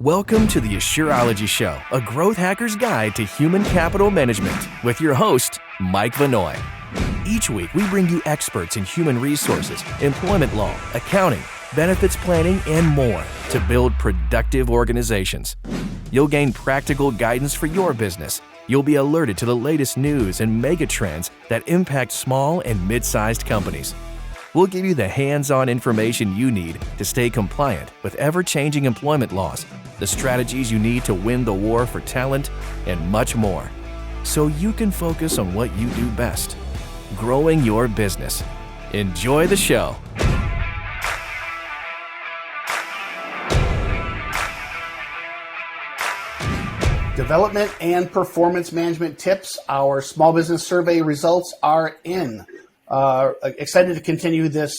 Welcome to the Asure-ology Show, a growth hacker's guide to human capital management with your host, Mike Vannoy. Each week, we bring you experts in human resources, employment law, accounting, benefits planning, and more to build productive organizations. You'll gain practical guidance for your business. You'll be alerted to the latest news and mega trends that impact small and mid-sized companies. We'll give you the hands-on information you need to stay compliant with ever-changing employment laws, the strategies you need to win the war for talent, and much more, so you can focus on what you do best, growing your business. Enjoy the show. Development and performance management tips. Our small business survey results are in. Excited to continue this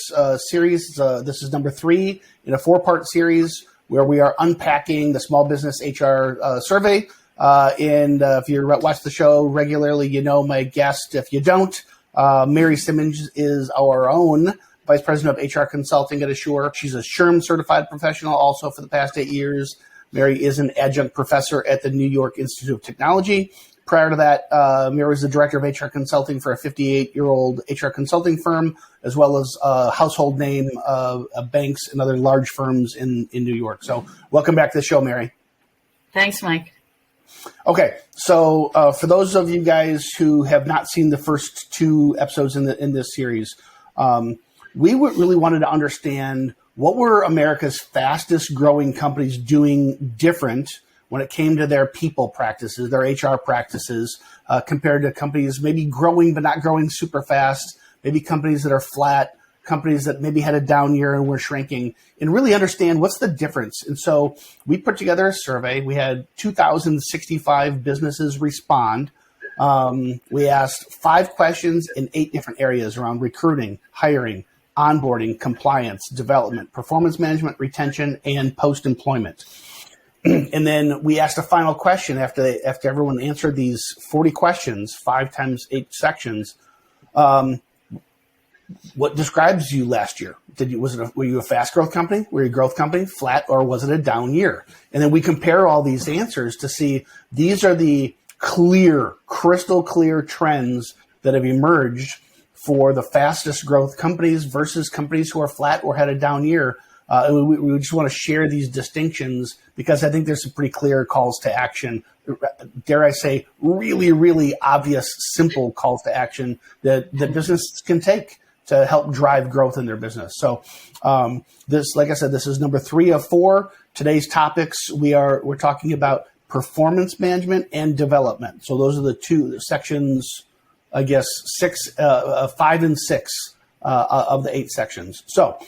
series. This is number 3 in a 4-part series where we are unpacking the small business HR survey. And if you watch the show regularly, you know my guest. If you don't, Mary Simmons is our own Vice President of HR Consulting at Asure. She's a SHRM certified professional also for the past 8 years. Mary is an adjunct professor at the New York Institute of Technology. Prior to that, Mary was the director of HR consulting for a 58-year-old HR consulting firm, as well as a household name of banks and other large firms in New York. So welcome back to the show, Mary. Thanks, Mike. Okay, so for those of you guys who have not seen the first 2 episodes in this series, we really wanted to understand what were America's fastest growing companies doing different when it came to their people practices, their HR practices, compared to companies maybe growing but not growing super fast, maybe companies that are flat, companies that maybe had a down year and were shrinking, and really understand what's the difference. And so we put together a survey. We had 2,065 businesses respond. We asked 5 questions in 8 different areas around recruiting, hiring, onboarding, compliance, development, performance management, retention, and post-employment. And then we asked a final question after everyone answered these 40 questions, 5 times 8 sections. What describes you last year? Were you a fast growth company? Were you a growth company, flat, or was it a down year? And then we compare all these answers to see these are the crystal clear trends that have emerged for the fastest growth companies versus companies who are flat or had a down year. We just want to share these distinctions because I think there's some pretty clear calls to action, dare I say, really, really obvious, simple calls to action that businesses can take to help drive growth in their business. So this, like I said, this is number 3 of 4. Today's topics, we're talking about performance management and development. So those are the 2 sections, I guess, 5 and 6 of the 8 sections. So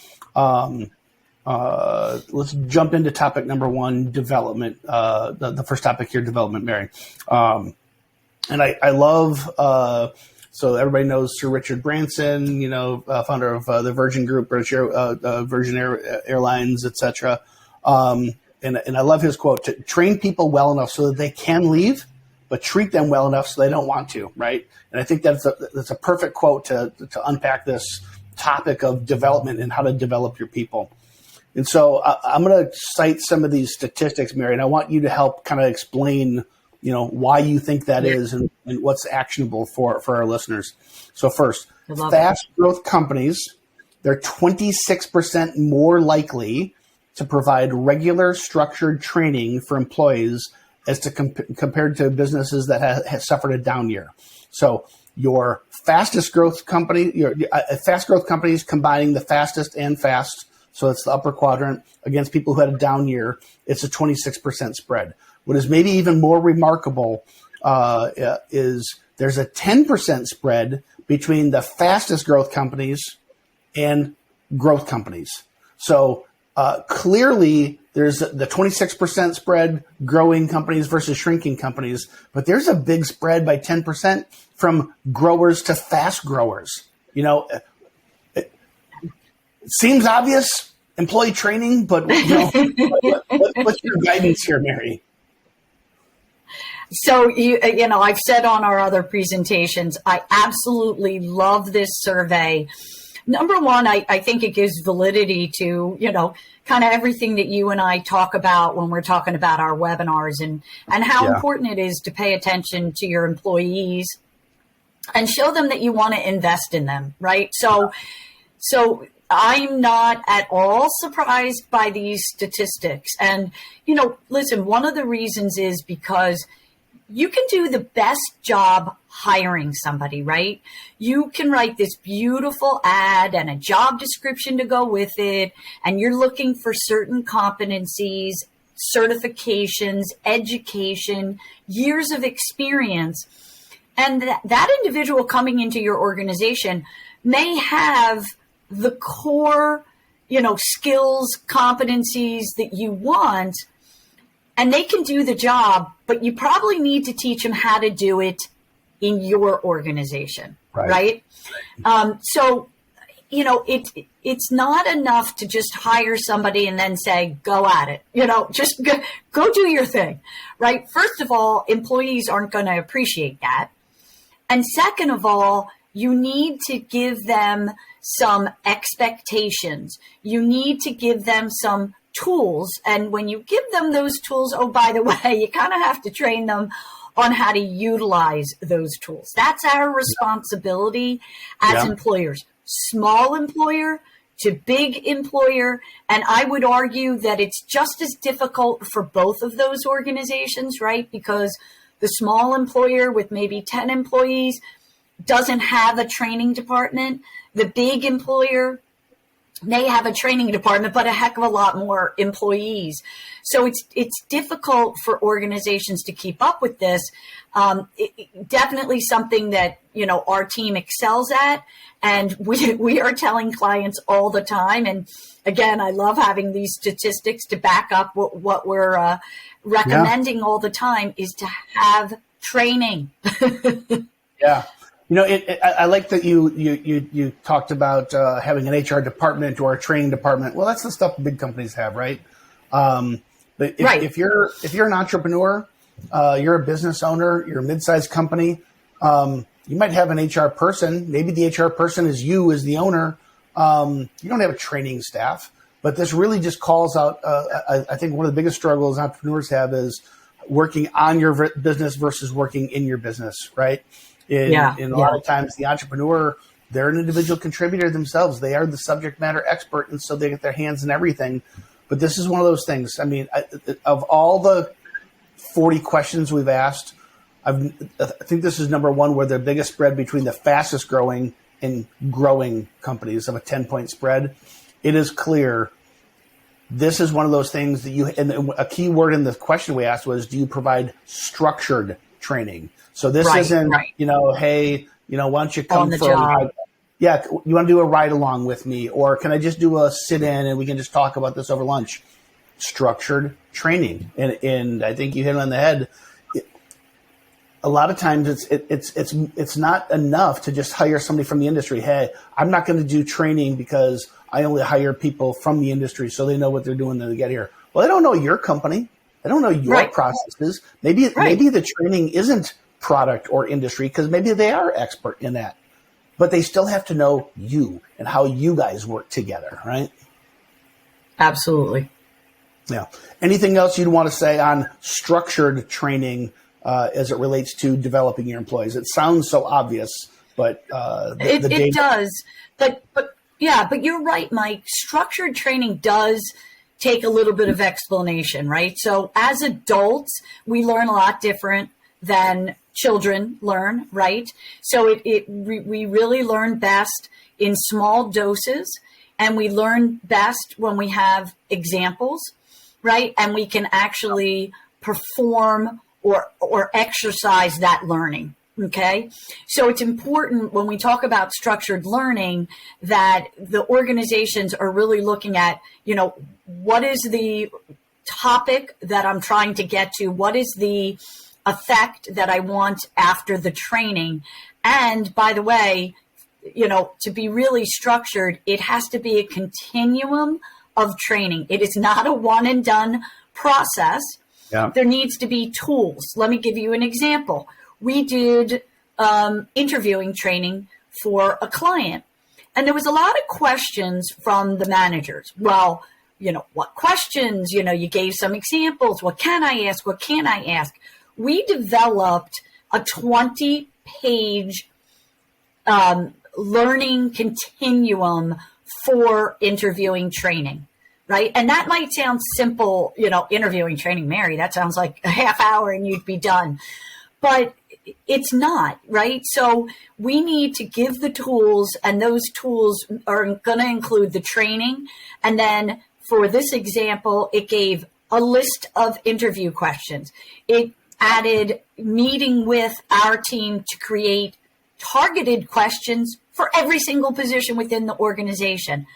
let's jump into topic number 1, development. The first topic here, development, Mary. And I love, so everybody knows Sir Richard Branson, founder of the Virgin Group, Virgin Airlines, etc. And I love his quote, to train people well enough so that they can leave, but treat them well enough so they don't want to, right? And I think that's a perfect quote to unpack this topic of development and how to develop your people. And so I'm going to cite some of these statistics, Mary, and I want you to help kind of explain, why you think that is and what's actionable for our listeners. So first, fast growth companies, they're 26% more likely to provide regular structured training for employees as to compared to businesses that have suffered a down year. So your fastest growth company, fast growth companies combining the fastest and fast, so it's the upper quadrant, against people who had a down year, it's a 26% spread. What is maybe even more remarkable is there's a 10% spread between the fastest growth companies and growth companies. So clearly there's the 26% spread, growing companies versus shrinking companies, but there's a big spread by 10% from growers to fast growers. It seems obvious, employee training, but what's your guidance here, Mary? So, I've said on our other presentations, I absolutely love this survey number one, I think it gives validity to, kind of everything that you and I talk about when we're talking about our webinars and how important it is to pay attention to your employees and show them that you want to invest in them, right? So I'm not at all surprised by these statistics. And, listen, one of the reasons is because you can do the best job hiring somebody, right? You can write this beautiful ad and a job description to go with it, and you're looking for certain competencies, certifications, education, years of experience. And that individual coming into your organization may have the core, skills, competencies that you want, and they can do the job, but you probably need to teach them how to do it in your organization, right? So, it's not enough to just hire somebody and then say, go at it, just go do your thing, right? First of all, employees aren't going to appreciate that. And second of all, you need to give them some expectations. You need to give them some tools. And when you give them those tools, oh, by the way, you kind of have to train them on how to utilize those tools. That's our responsibility as employers, small employer to big employer. And I would argue that it's just as difficult for both of those organizations, right? Because the small employer with maybe 10 employees doesn't have a training department. The big employer may have a training department, but a heck of a lot more employees. So it's difficult for organizations to keep up with this. Definitely something that, our team excels at. And we are telling clients all the time. And again, I love having these statistics to back up what we're recommending all the time is to have training. Yeah. I like that you talked about having an HR department or a training department. Well, that's the stuff big companies have, right? But if you're an entrepreneur, you're a business owner, you're a mid-sized company, you might have an HR person. Maybe the HR person is you as the owner. You don't have a training staff, but this really just calls out. I think one of the biggest struggles entrepreneurs have is working on your business versus working in your business, right? In a lot of times, the entrepreneur, they're an individual contributor themselves. They are the subject matter expert, and so they get their hands in everything. But this is one of those things. I mean, of all the 40 questions we've asked, I think this is number one where the biggest spread between the fastest growing and growing companies of a 10-point spread. It is clear this is one of those things that and a key word in the question we asked was, do you provide structured training? So this isn't, hey, why don't you come for a ride? Yeah, you want to do a ride along with me? Or can I just do a sit in and we can just talk about this over lunch? Structured training. And I think you hit it on the head. A lot of times it's not enough to just hire somebody from the industry. Hey, I'm not going to do training because I only hire people from the industry so they know what they're doing when they get here. Well, they don't know your company. They don't know your processes. Maybe the training isn't product or industry because maybe they are expert in that, but they still have to know you and how you guys work together, right? Absolutely. Yeah. Anything else you'd want to say on structured training as it relates to developing your employees? It sounds so obvious, but it does. But you're right, Mike. Structured training does take a little bit of explanation, right? So as adults, we learn a lot different than children learn, right? So we really learn best in small doses, and we learn best when we have examples, right? And we can actually perform or exercise that learning. Okay. So it's important when we talk about structured learning that the organizations are really looking at, what is the topic that I'm trying to get to? What is the effect that I want after the training? And by the way, to be really structured, it has to be a continuum of training. It is not a one and done process. Yeah. There needs to be tools. Let me give you an example. We did interviewing training for a client, And there was a lot of questions from the managers. Well, what questions? You gave some examples. What can I ask? What can't I ask? We developed a 20-page learning continuum for interviewing training, right? And that might sound simple, interviewing training, Mary, that sounds like a half hour and you'd be done. But it's not, right? So we need to give the tools, and those tools are going to include the training. And then for this example, it gave a list of interview questions. It added meeting with our team to create targeted questions for every single position within the organization.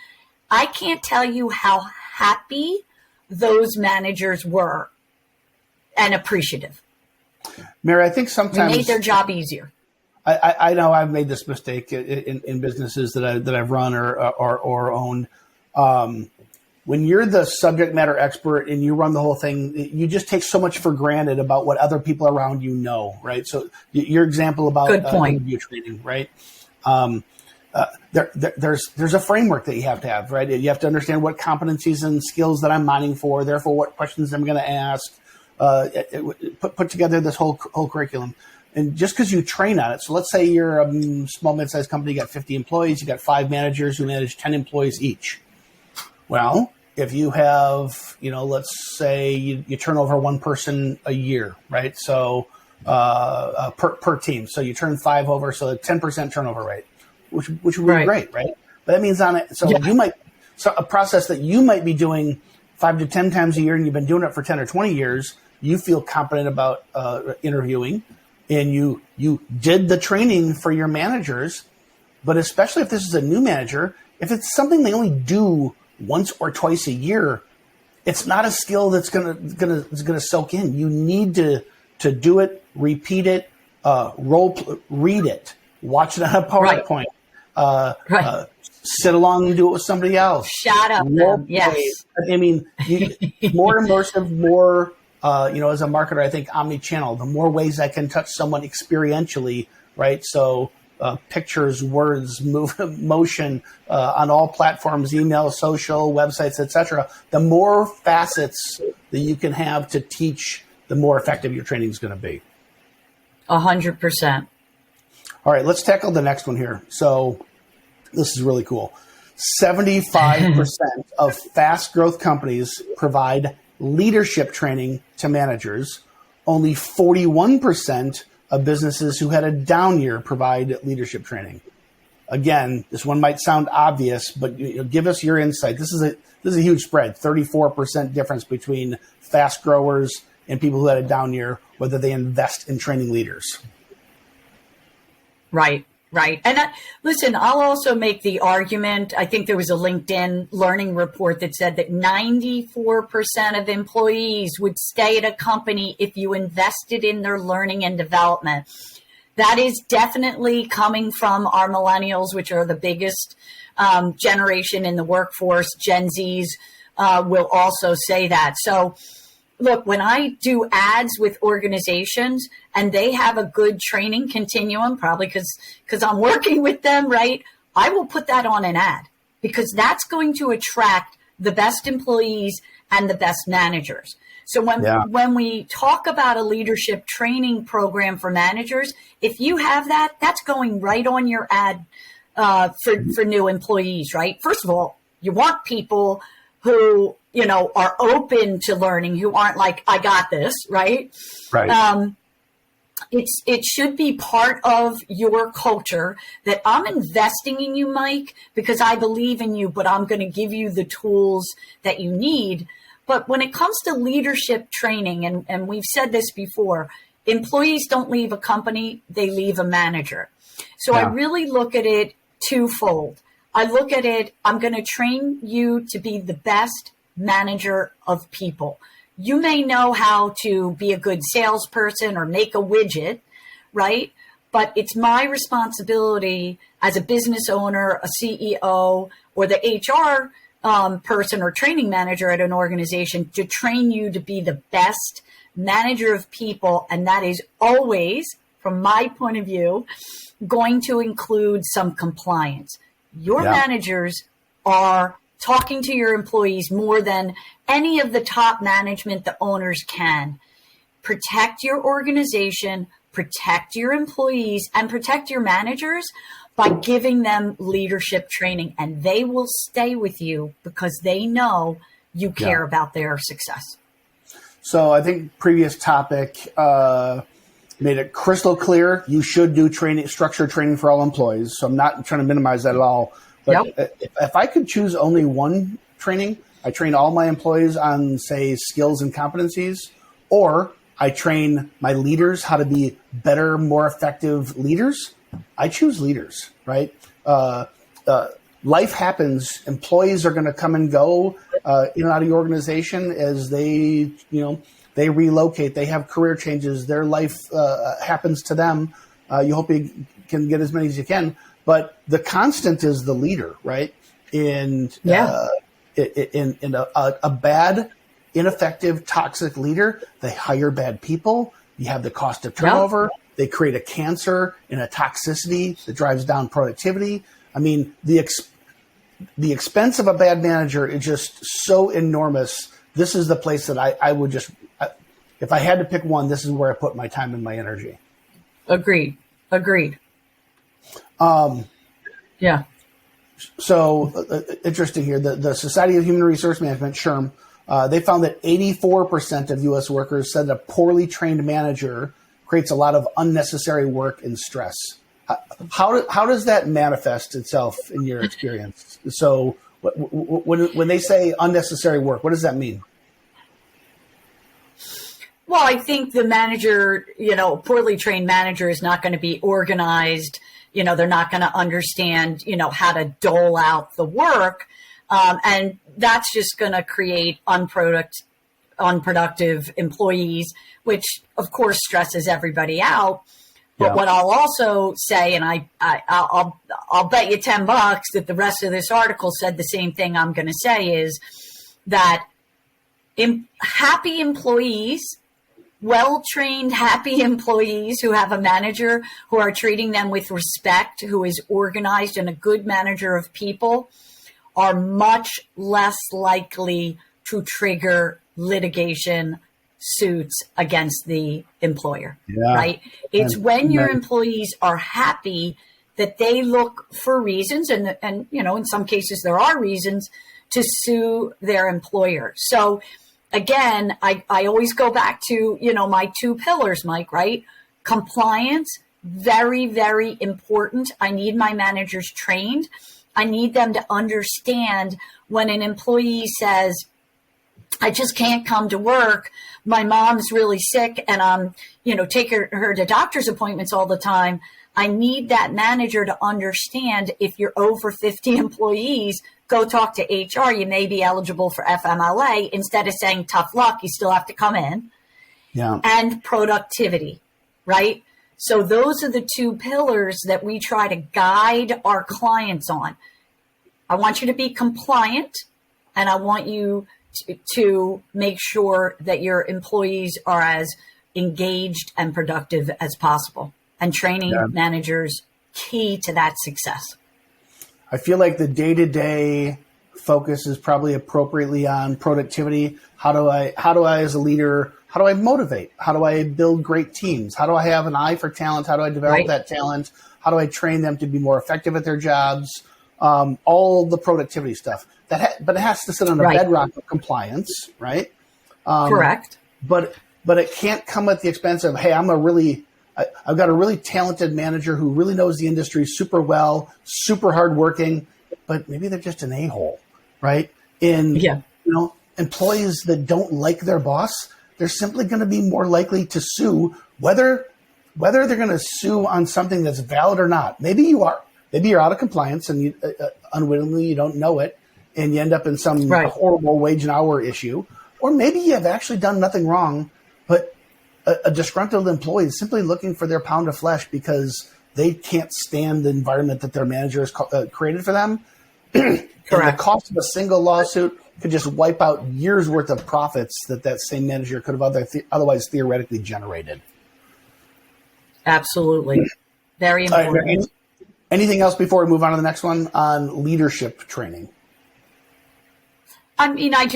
I can't tell you how happy those managers were and appreciative. Mary, I think sometimes we made their job easier. I know I've made this mistake in businesses that I've run or owned. When you're the subject matter expert and you run the whole thing, you just take so much for granted about what other people around you know, right? So your example about interview training, right? There's a framework that you have to have, right? You have to understand what competencies and skills that I'm mining for, therefore what questions I'm going to ask. Put together this whole curriculum. And just because you train on it, so let's say you're a small, mid-sized company, you got 50 employees, you got 5 managers who manage 10 employees each. Well, if you have, let's say you turn over one person a year, right? So per team. So you turn 5 over, so a 10% turnover rate, which would be great, right? But that means on it, so a process that you might be doing 5 to 10 times a year, and you've been doing it for 10 or 20 years, you feel confident about interviewing, and you did the training for your managers. But especially if this is a new manager, if it's something they only do once or twice a year, it's not a skill that's gonna soak in. You need to do it, repeat it, read it, watch it on a PowerPoint, sit along and do it with somebody else. Shut up. Yes. I mean, more immersive, more, as a marketer, I think omni-channel, the more ways I can touch someone experientially, right? So pictures, words, motion on all platforms, email, social, websites, etc. The more facets that you can have to teach, the more effective your training is going to be. 100%. All right, let's tackle the next one here. So this is really cool. 75% of fast growth companies provide leadership training to managers. Only 41% of businesses who had a down year provide leadership training. Again, this one might sound obvious, but give us your insight. This is a huge spread, 34% difference between fast growers and people who had a down year, whether they invest in training leaders. Right. And listen, I'll also make the argument. I think there was a LinkedIn learning report that said that 94% of employees would stay at a company if you invested in their learning and development. That is definitely coming from our millennials, which are the biggest generation in the workforce. Gen Zs will also say that. So look, when I do ads with organizations and they have a good training continuum, probably because I'm working with them, right? I will put that on an ad because that's going to attract the best employees and the best managers. So when we talk about a leadership training program for managers, if you have that, that's going right on your ad for new employees, right? First of all, you want people who are open to learning, who aren't like, I got this, right? Right. It should be part of your culture that I'm investing in you, Mike, because I believe in you, but I'm going to give you the tools that you need. But when it comes to leadership training, and we've said this before, employees don't leave a company, they leave a manager. So I really look at it twofold. I look at it, I'm going to train you to be the best manager of people. You may know how to be a good salesperson or make a widget, right? But it's my responsibility as a business owner, a CEO, or the HR person or training manager at an organization to train you to be the best manager of people. And that is always, from my point of view, going to include some compliance. Your managers are talking to your employees more than any of the top management, the owners can. Protect your organization, protect your employees, and protect your managers by giving them leadership training. And they will stay with you because they know you care about their success. So I think previous topic made it crystal clear you should do training, structured training for all employees. So I'm not trying to minimize that at all. But if I could choose only one training, I train all my employees on, say, skills and competencies, or I train my leaders how to be better, more effective leaders. I choose leaders, right? Life happens. Employees are going to come and go in and out of your organization as they relocate. They have career changes. Their life happens to them. You hope you can get as many as you can. But the constant is the leader, right? And in a bad, ineffective, toxic leader, they hire bad people. You have the cost of turnover. They create a cancer and a toxicity that drives down productivity. I mean, the expense of a bad manager is just so enormous. This is the place that I would just, if I had to pick one, this is where I put my time and my energy. Agreed. So interesting here. The Society of Human Resource Management, SHRM, they found that 84% of U.S. workers said a poorly trained manager creates a lot of unnecessary work and stress. How does that manifest itself in your experience? So when they say unnecessary work, what does that mean? Well, I think the manager, poorly trained manager is not going to be organized. They're not going to understand, how to dole out the work. And that's just going to create unproductive employees, which of course stresses everybody out. But what I'll also say, and I'll bet you $10 that the rest of this article said the same thing I'm going to say, is that happy employees, well-trained, happy employees who have a manager who are treating them with respect, who is organized and a good manager of people, are much less likely to trigger litigation suits against the employer, right? It's when your employees are happy that they look for reasons, and in some cases there are reasons to sue their employer. So again, I always go back to, my two pillars, Mike, right? Compliance, very, very important. I need my managers trained. I need them to understand when an employee says, I just can't come to work. My mom's really sick and I'm, take her to doctor's appointments all the time. I need that manager to understand if you're over 50 employees, go talk to HR. You may be eligible for FMLA instead of saying tough luck. You still have to come in. And productivity, right? So those are the two pillars that we try to guide our clients on. I want you to be compliant, and I want you to make sure that your employees are as engaged and productive as possible. And training managers, key to that success. I feel like the day-to-day focus is probably appropriately on productivity. How do I as a leader, how do I motivate? How do I build great teams? How do I have an eye for talent? How do I develop that talent? How do I train them to be more effective at their jobs? All the productivity stuff. But it has to sit on a bedrock of compliance, right? Correct. But it can't come at the expense of, hey, I've got a really talented manager who really knows the industry super well, super hardworking, but maybe they're just an a-hole, right? Employees that don't like their boss, they're simply going to be more likely to sue, whether they're going to sue on something that's valid or not. Maybe you are. Maybe you're out of compliance and unwittingly you don't know it, and you end up in some horrible wage and hour issue. Or maybe you have actually done nothing wrong, but a disgruntled employee is simply looking for their pound of flesh because they can't stand the environment that their manager has created for them. Correct. And the cost of a single lawsuit could just wipe out years worth of profits that same manager could have otherwise theoretically generated. Absolutely. Very important. Anything else before we move on to the next one on leadership training? I mean, I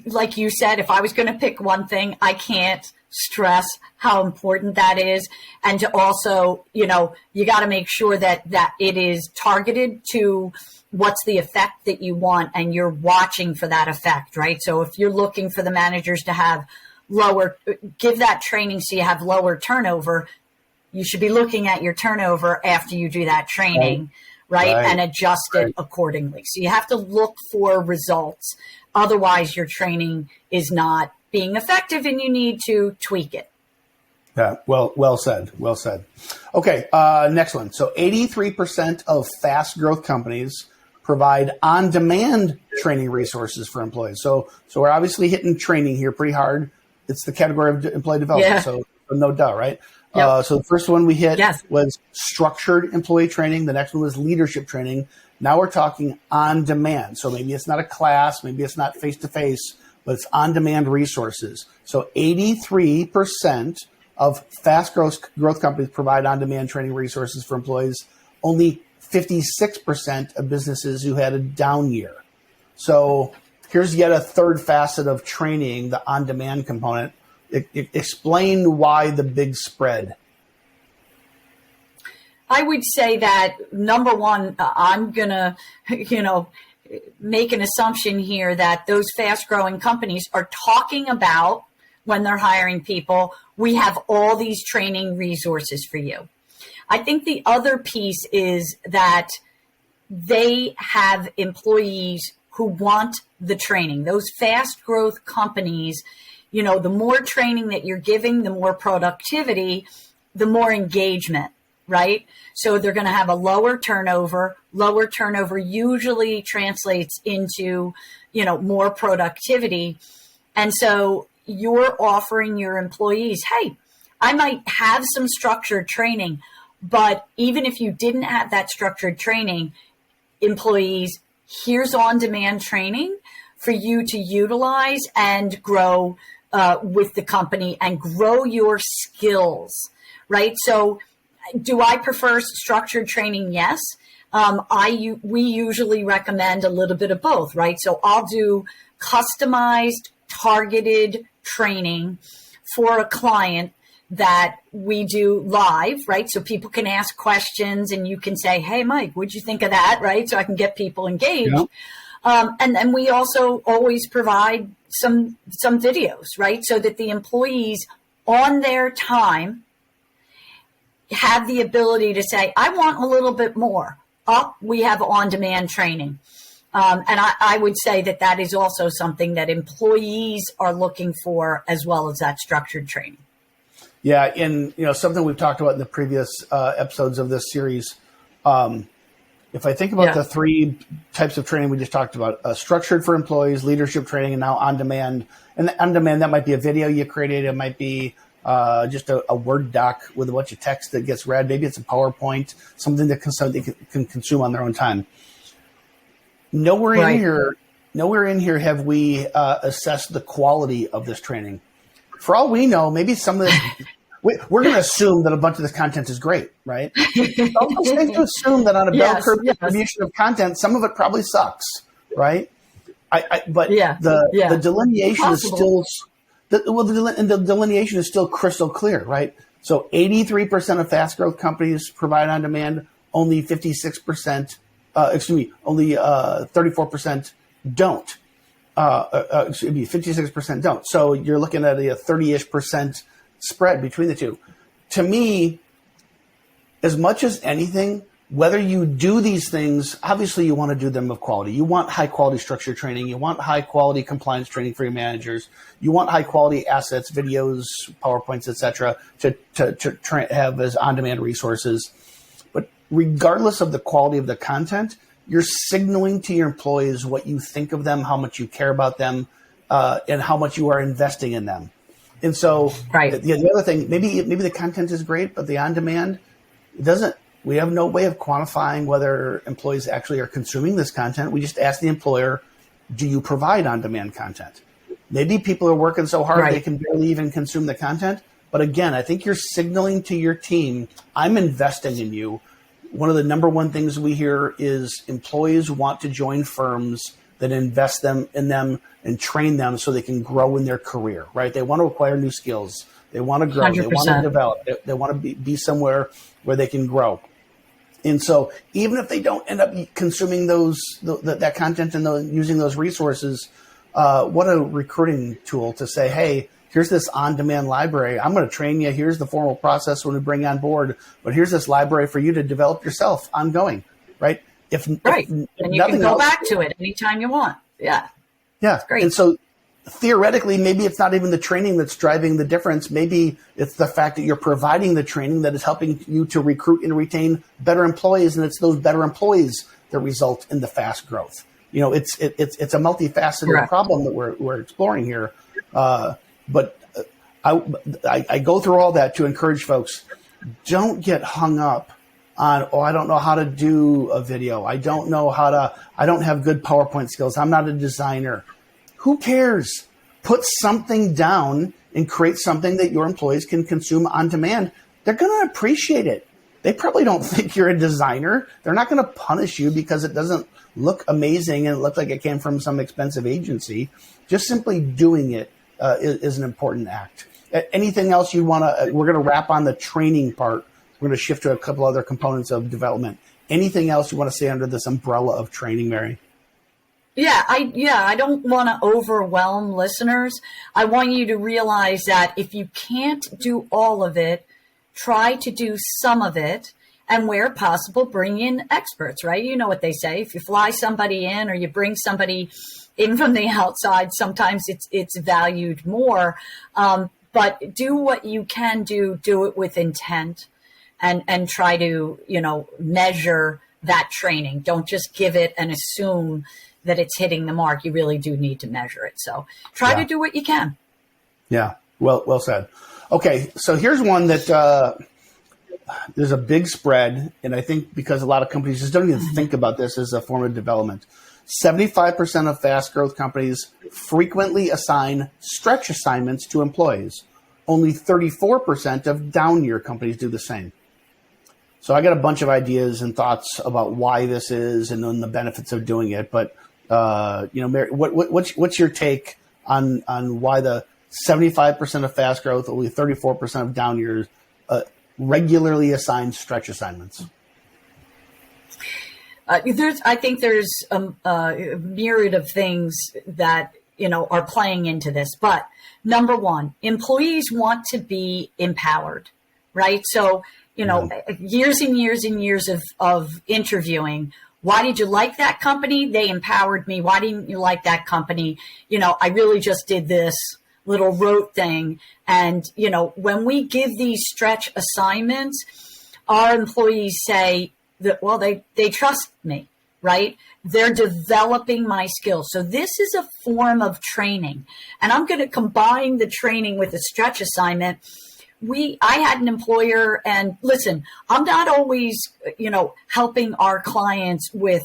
like you said, if I was going to pick one thing, I can't stress how important that is. And to also, you got to make sure that it is targeted to what's the effect that you want, and you're watching for that effect, right? So if you're looking for the managers to have give that training so you have lower turnover, you should be looking at your turnover after you do that training. Right. And adjust it accordingly. So you have to look for results. Otherwise, your training is not being effective and you need to tweak it. Yeah, well said. Well said. Okay, next one. So 83% of fast growth companies provide on-demand training resources for employees. So we're obviously hitting training here pretty hard. It's the category of employee development. So no doubt, right? Yep. So the first one we hit was structured employee training. The next one was leadership training. Now we're talking on demand. So maybe it's not a class, maybe it's not face-to-face, but it's on-demand resources. So 83% of fast growth companies provide on-demand training resources for employees. Only 56% of businesses who had a down year. So here's yet a third facet of training, the on-demand component. Explain why the big spread. I would say that, number one, I'm going to, make an assumption here that those fast growing companies are talking about, when they're hiring people, we have all these training resources for you. I think the other piece is that they have employees who want the training. Those fast growth companies, the more training that you're giving, the more productivity, the more engagement, right? So they're going to have a lower turnover. Lower turnover usually translates into, more productivity. And so you're offering your employees, hey, I might have some structured training, but even if you didn't have that structured training, employees, here's on-demand training for you to utilize and grow with the company and grow your skills, right? So do I prefer structured training? Yes. We usually recommend a little bit of both, right? So I'll do customized, targeted training for a client that we do live, right? So people can ask questions and you can say, hey, Mike, what'd you think of that? Right? So I can get people engaged. Yeah. And then we also always provide some videos, right? So that the employees on their time have the ability to say, I want a little bit more. We have on-demand training. And I would say that is also something that employees are looking for, as well as that structured training. Yeah, and something we've talked about in the previous episodes of this series. If I think about the three types of training we just talked about, structured for employees, leadership training, and now on demand. And on demand, that might be a video you created. It might be just a Word doc with a bunch of text that gets read. Maybe it's a PowerPoint, something that they can consume on their own time. Nowhere in here have we assessed the quality of this training. For all we know, maybe some of this, we're going to assume that a bunch of this content is great, right? It's also safe to assume that on a bell curve distribution of content, some of it probably sucks, right? The delineation is still, the delineation is still crystal clear, right? So 83% of fast growth companies provide on demand, only 56%, only 34% don't. 56% don't. So you're looking at a 30-ish% spread between the two. To me, as much as anything, whether you do these things, obviously you want to do them of quality. You want high quality structured training. You want high quality compliance training for your managers. You want high quality assets, videos, PowerPoints, etc., to have as on-demand resources. But regardless of the quality of the content, you're signaling to your employees what you think of them, how much you care about them, and how much you are investing in them. And so the other thing, maybe the content is great, but the on-demand, we have no way of quantifying whether employees actually are consuming this content. We just ask the employer, do you provide on-demand content? Maybe people are working so hard they can barely even consume the content. But again, I think you're signaling to your team, I'm investing in you. one of the number one things we hear is employees want to join firms that invest in them and train them so they can grow in their career, right? They want to acquire new skills. They want to grow. 100%. They want to develop. They want to be somewhere where they can grow. And so even if they don't end up consuming that content and using those resources, what a recruiting tool to say, hey, here's this on-demand library. I'm going to train you. Here's the formal process when we bring you on board. But here's this library for you to develop yourself ongoing, right? If and you can go back to it anytime you want. Yeah. Yeah. Great. And so theoretically, maybe it's not even the training that's driving the difference. Maybe it's the fact that you're providing the training that is helping you to recruit and retain better employees. And it's those better employees that result in the fast growth. It's a multifaceted problem that we're exploring here. But I go through all that to encourage folks, don't get hung up on, I don't know how to do a video. I don't have good PowerPoint skills. I'm not a designer. Who cares? Put something down and create something that your employees can consume on demand. They're going to appreciate it. They probably don't think you're a designer. They're not going to punish you because it doesn't look amazing and it looks like it came from some expensive agency. Just simply doing it is an important act. Anything else you want to, we're going to wrap on the training part. We're going to shift to a couple other components of development. Anything else you want to say under this umbrella of training, Mary? I don't want to overwhelm listeners. I want you to realize that if you can't do all of it, try to do some of it, and where possible, bring in experts, right? You know what they say. If you fly somebody in or you bring somebody in from the outside, sometimes it's valued more. But do what you can do it with intent, and try to, measure that training. Don't just give it and assume that it's hitting the mark. You really do need to measure it. So try to do what you can. Yeah. Well said. Okay. So here's one that there's a big spread. And I think because a lot of companies just don't even think about this as a form of development. 75% of fast growth companies frequently assign stretch assignments to employees. Only 34% of down year companies do the same. So I got a bunch of ideas and thoughts about why this is and then the benefits of doing it. But Mary, what's your take on why the 75% of fast growth, only 34% of down years regularly assign stretch assignments? I think there's a myriad of things that are playing into this. But number one, employees want to be empowered, right? So years and years and years of interviewing. Why did you like that company? They empowered me. Why didn't you like that company? I really just did this little rote thing. And, when we give these stretch assignments, our employees say that, well, they trust me, right? They're developing my skills. So this is a form of training. And I'm going to combine the training with a stretch assignment. I had an employer, and listen, I'm not always, helping our clients with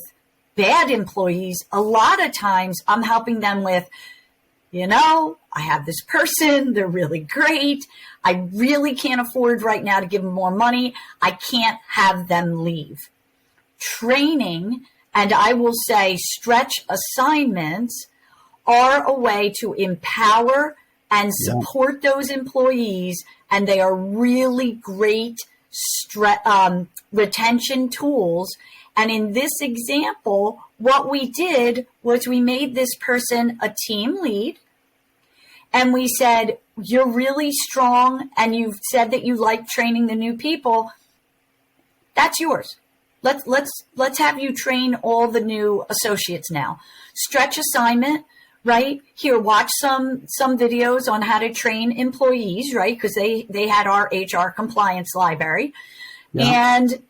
bad employees. A lot of times I'm helping them with, I have this person, they're really great. I really can't afford right now to give them more money. I can't have them leave. Training, and I will say stretch assignments, are a way to empower and support those employees. And they are really great retention tools. And in this example, what we did was we made this person a team lead. And we said, you're really strong and you've said that you like training the new people. That's yours. Let's have you train all the new associates now. Stretch assignment. Right here, watch some videos on how to train employees, right? Because they had our HR compliance library, and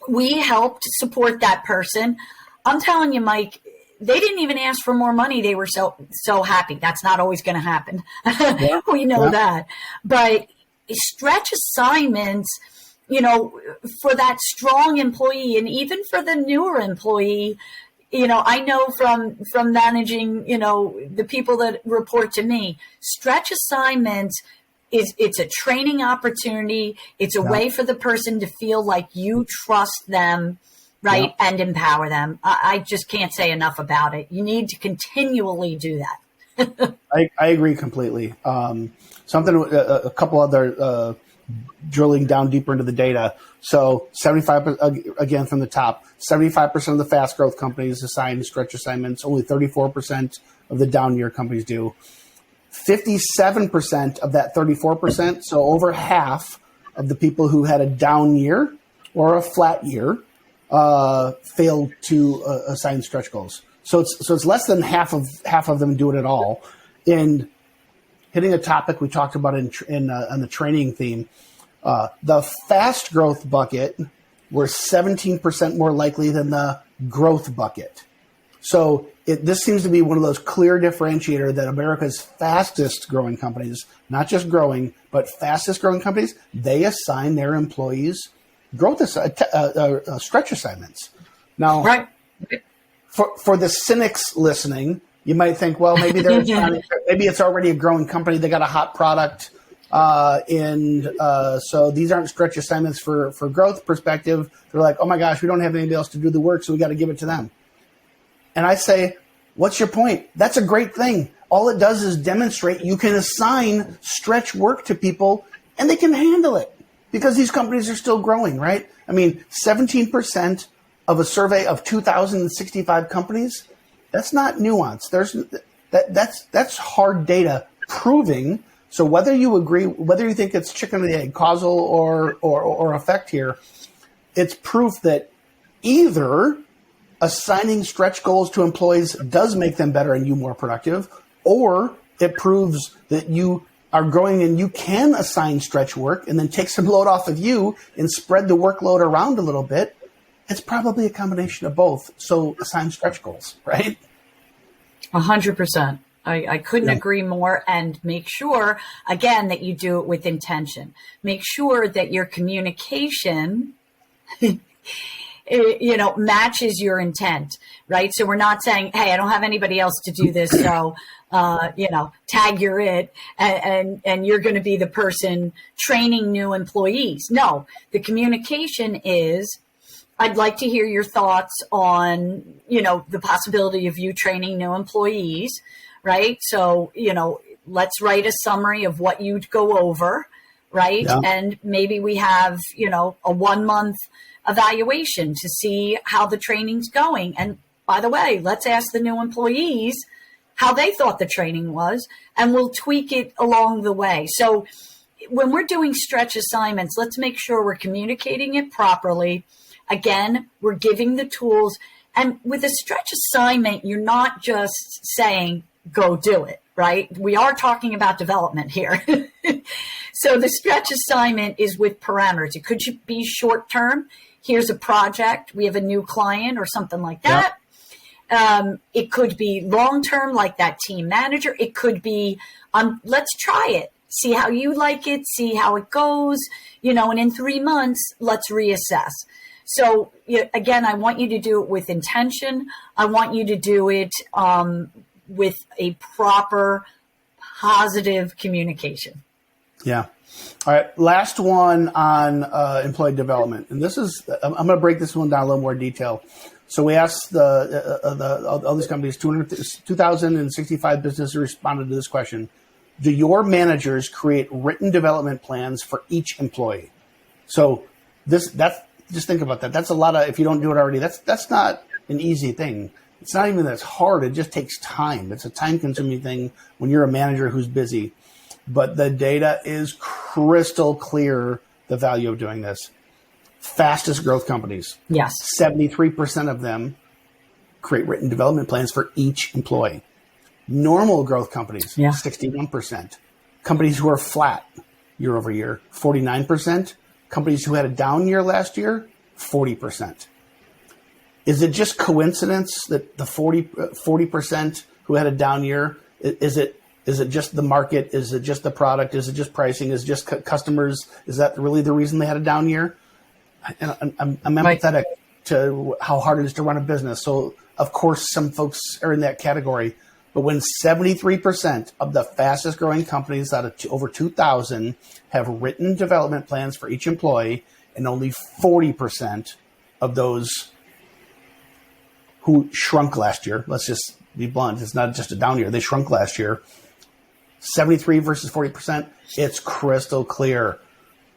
we helped support that person. I'm telling you, Mike, they didn't even ask for more money. They were so happy. That's not always going to happen. We know that, but stretch assignments, for that strong employee, and even for the newer employee. I know from managing, the people that report to me, stretch assignments it's a training opportunity. It's a way for the person to feel like you trust them, right? Yeah. And empower them. I just can't say enough about it. You need to continually do that. I agree completely. A couple other, drilling down deeper into the data. So 75, again, from the top, 75% of the fast growth companies assign stretch assignments. Only 34% of the down year companies do. 57% of that 34%, so over half of the people who had a down year or a flat year, failed to assign stretch goals. So it's less than half of them do it at all. And hitting a topic we talked about on the training theme, the fast growth bucket were 17% more likely than the growth bucket. So this seems to be one of those clear differentiator that America's fastest growing companies, not just growing, but fastest growing companies, they assign their employees growth stretch assignments. Now, right. For the cynics listening, you might think, well, maybe maybe it's already a growing company. They got a hot product. So these aren't stretch assignments for growth perspective. They're like, oh my gosh, we don't have anybody else to do the work, so we got to give it to them. And I say, what's your point? That's a great thing. All it does is demonstrate you can assign stretch work to people and they can handle it because these companies are still growing, right? I mean, 17% of a survey of 2,065 companies, that's not nuance. That's hard data proving. So whether you agree, whether you think it's chicken or the egg, causal or effect here, it's proof that either assigning stretch goals to employees does make them better and you more productive, or it proves that you are growing and you can assign stretch work and then take some load off of you and spread the workload around a little bit. It's probably a combination of both. So assign stretch goals, right? 100%. I couldn't agree more. And make sure, again, that you do it with intention. Make sure that your communication matches your intent, right? So we're not saying, hey, I don't have anybody else to do this. So, tag you're it and you're going to be the person training new employees. No, the communication is, I'd like to hear your thoughts on, the possibility of you training new employees, right? So, let's write a summary of what you'd go over, right? Yeah. And maybe we have, a 1 month evaluation to see how the training's going. And by the way, let's ask the new employees how they thought the training was, and we'll tweak it along the way. So when we're doing stretch assignments, let's make sure we're communicating it properly. Again, we're giving the tools. And with a stretch assignment, you're not just saying, go do it, right? We are talking about development here. So the stretch assignment is with parameters. It could be short term. Here's a project. We have a new client or something like that. Yeah. It could be long term, like that team manager. It could be, let's try it. See how you like it. See how it goes. And in 3 months, let's reassess. So again, I want you to do it with intention. I want you to do it with a proper, positive communication. Yeah. All right. Last one on employee development. And I'm going to break this one down a little more detail. So we asked all these companies, 2,065 businesses responded to this question. Do your managers create written development plans for each employee? So just think about that. That's a lot of, if you don't do it already, that's not an easy thing. It's not even that it's hard. It just takes time. It's a time-consuming thing when you're a manager who's busy. But the data is crystal clear, the value of doing this. Fastest growth companies. Yes. 73% of them create written development plans for each employee. Normal growth companies, 61%. Companies who are flat year over year, 49%. Companies who had a down year last year, 40%. Is it just coincidence that the 40% who had a down year, is it just the market? Is it just the product? Is it just pricing? Is it just customers? Is that really the reason they had a down year? I'm empathetic to how hard it is to run a business. So, of course, some folks are in that category. But when 73% of the fastest growing companies out of over 2,000 have written development plans for each employee, and only 40% of those who shrunk last year, let's just be blunt, it's not just a down year, they shrunk last year, 73 versus 40%, it's crystal clear.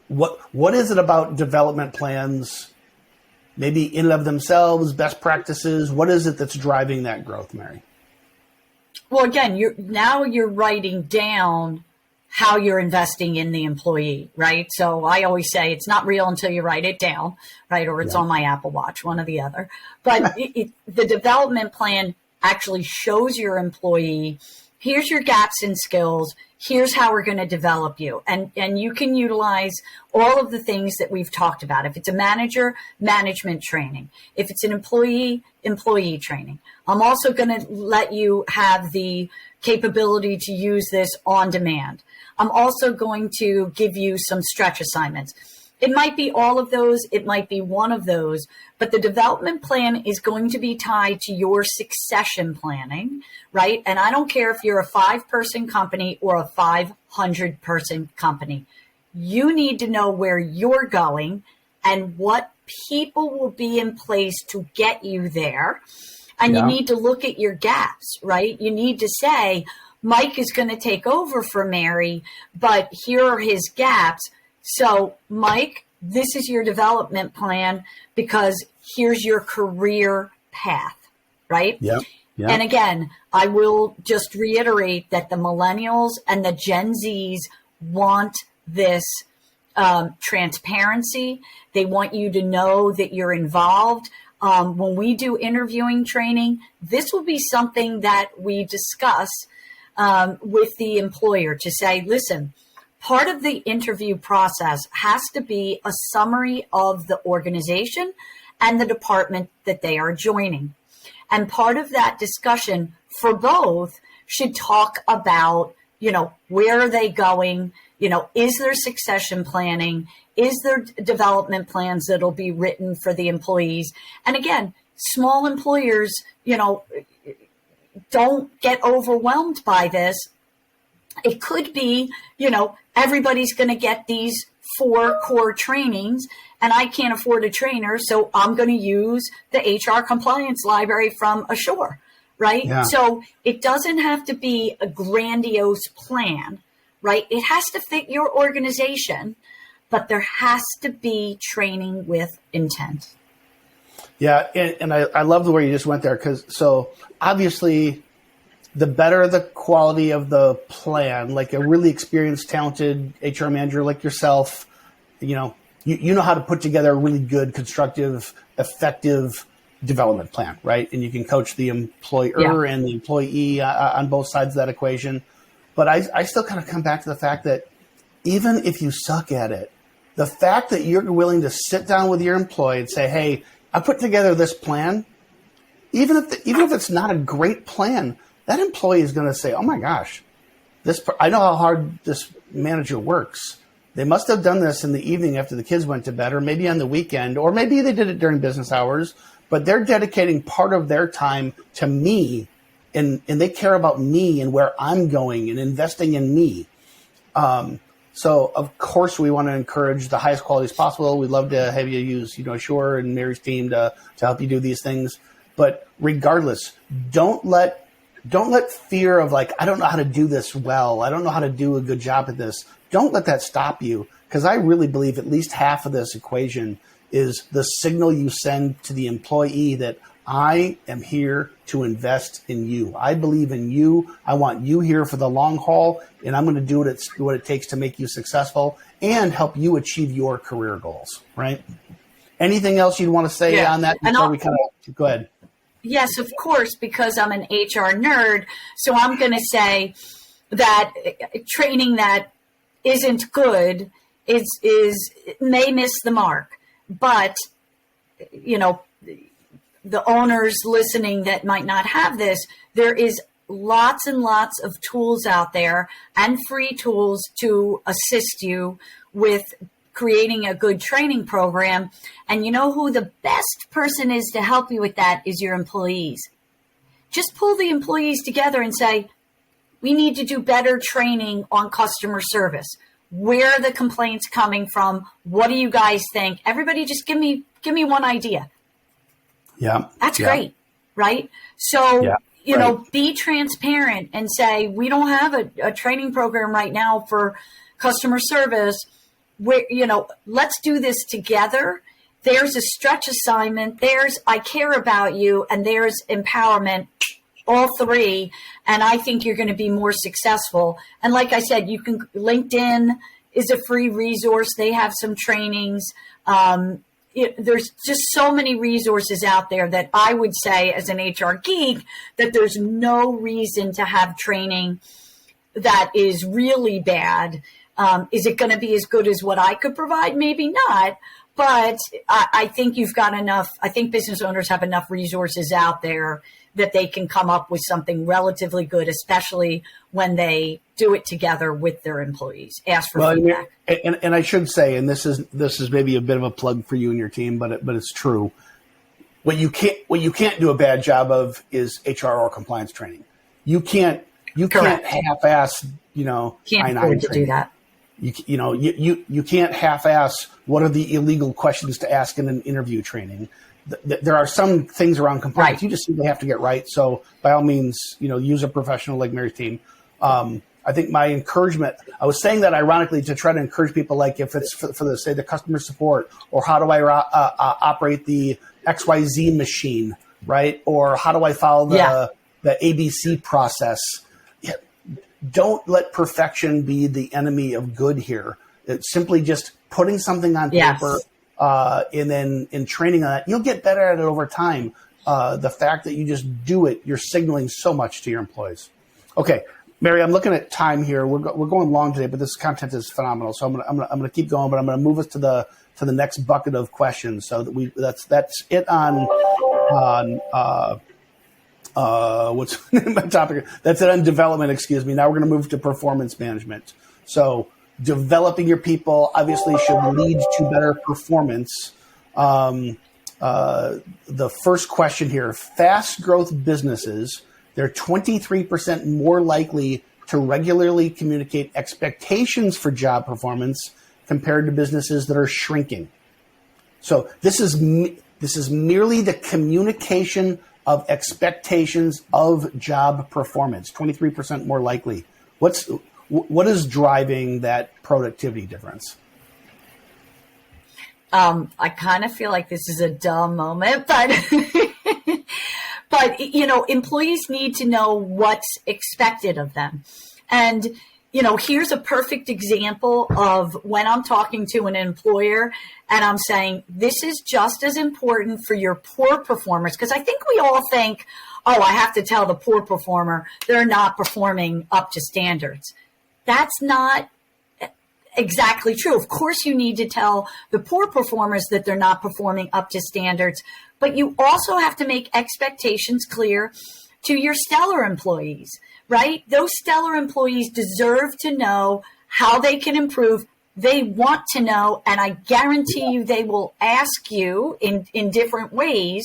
What is it about development plans, maybe in and of themselves, best practices? What is it that's driving that growth, Mary? Well, again, you're writing down how you're investing in the employee, right? So I always say it's not real until you write it down, right? Or it's on my Apple Watch, one or the other. But the development plan actually shows your employee, here's your gaps in skills, here's how we're going to develop you. And you can utilize all of the things that we've talked about. If it's a manager, management training. If it's an employee training. I'm also going to let you have the capability to use this on demand. I'm also going to give you some stretch assignments. It might be all of those. It might be one of those, but the development plan is going to be tied to your succession planning, right? And I don't care if you're a 5-person company or a 500-person company. You need to know where you're going and what people will be in place to get you there. And you need to look at your gaps, right? You need to say, Mike is going to take over for Mary, but here are his gaps. So, Mike, this is your development plan because here's your career path, right? Yeah. And again, I will just reiterate that the millennials and the Gen Zs want this transparency. They want you to know that you're involved. When we do interviewing training, this will be something that we discuss with the employer to say, listen, part of the interview process has to be a summary of the organization and the department that they are joining. And part of that discussion for both should talk about, where are they going? Is there succession planning? Is there development plans that'll be written for the employees? And again, small employers, don't get overwhelmed by this. It could be, everybody's going to get these 4 core trainings and I can't afford a trainer. So I'm going to use the HR compliance library from Asure, right? Yeah. So it doesn't have to be a grandiose plan, right? It has to fit your organization, but there has to be training with intent. Yeah. And I love the way you just went there so obviously the better the quality of the plan, like a really experienced, talented HR manager like yourself, you know how to put together a really good, constructive, effective development plan, right? And you can coach the employer and the employee on both sides of that equation. But I still kind of come back to the fact that even if you suck at it, the fact that you're willing to sit down with your employee and say, hey, I put together this plan, even if it's not a great plan, that employee is going to say, oh my gosh, I know how hard this manager works. They must have done this in the evening after the kids went to bed, or maybe on the weekend, or maybe they did it during business hours, but they're dedicating part of their time to me, and they care about me and where I'm going and investing in me. So of course we want to encourage the highest qualities possible. We'd love to have you use, Asure and Mary's team to help you do these things. But regardless, don't let fear of like, I don't know how to do this well. I don't know how to do a good job at this. Don't let that stop you, because I really believe at least half of this equation is the signal you send to the employee that I am here to invest in you. I believe in you. I want you here for the long haul, and I'm going to do what it takes to make you successful and help you achieve your career goals, right? Anything else you'd want to say on that before we kind of go ahead? Yes, of course, because I'm an HR nerd. So I'm going to say that training that isn't good may miss the mark. But, the owners listening that might not have this, there is lots and lots of tools out there and free tools to assist you with creating a good training program. And you know who the best person is to help you with that is your employees. just pull the employees together and say, we need to do better training on customer service. Where are the complaints coming from? What do you guys think? Everybody just give me one idea. Yeah. That's great, right? So, be transparent and say, we don't have a training program right now for customer service. Let's do this together. There's a stretch assignment. There's I care about you, and there's empowerment. All three, and I think you're going to be more successful. And like I said, LinkedIn is a free resource. They have some trainings. There's just so many resources out there that I would say, as an HR geek, that there's no reason to have training that is really bad. Is it going to be as good as what I could provide? Maybe not. But I think you've got enough. I think business owners have enough resources out there that they can come up with something relatively good, especially when they do it together with their employees. Ask for feedback. And I should say, and this is maybe a bit of a plug for you and your team, but it's true. What you can't do a bad job of is HR or compliance training. You can't half-ass, can't afford to do that. You can't half-ass what are the illegal questions to ask in an interview training. There are some things around compliance you just simply have to get right. So by all means, use a professional like Mary's team. I think my encouragement, I was saying that ironically to try to encourage people, like if it's for the customer support, or how do I operate the XYZ machine, right? Or how do I follow the ABC process? Don't let perfection be the enemy of good here. It's simply just putting something on paper. And then in training on that, you'll get better at it over time. The fact that you just do it, you're signaling so much to your employees. Okay, Mary, I'm looking at time here. We're going long today, but this content is phenomenal. So I'm gonna keep going, but I'm gonna move us to the next bucket of questions. So that that's it on what's my topic? That's it on development. Excuse me. Now we're gonna move to performance management. So developing your people obviously should lead to better performance. The first question here, fast growth businesses, they're 23% more likely to regularly communicate expectations for job performance compared to businesses that are shrinking. So this is merely the communication of expectations of job performance, 23% more likely. What is driving that productivity difference? I kind of feel like this is a dumb moment, but employees need to know what's expected of them. And, here's a perfect example of when I'm talking to an employer and I'm saying, this is just as important for your poor performers. Because I think we all think, I have to tell the poor performer they're not performing up to standards. That's not exactly true. Of course, you need to tell the poor performers that they're not performing up to standards, but you also have to make expectations clear to your stellar employees, right? Those stellar employees deserve to know how they can improve. They want to know, and I guarantee you they will ask you in different ways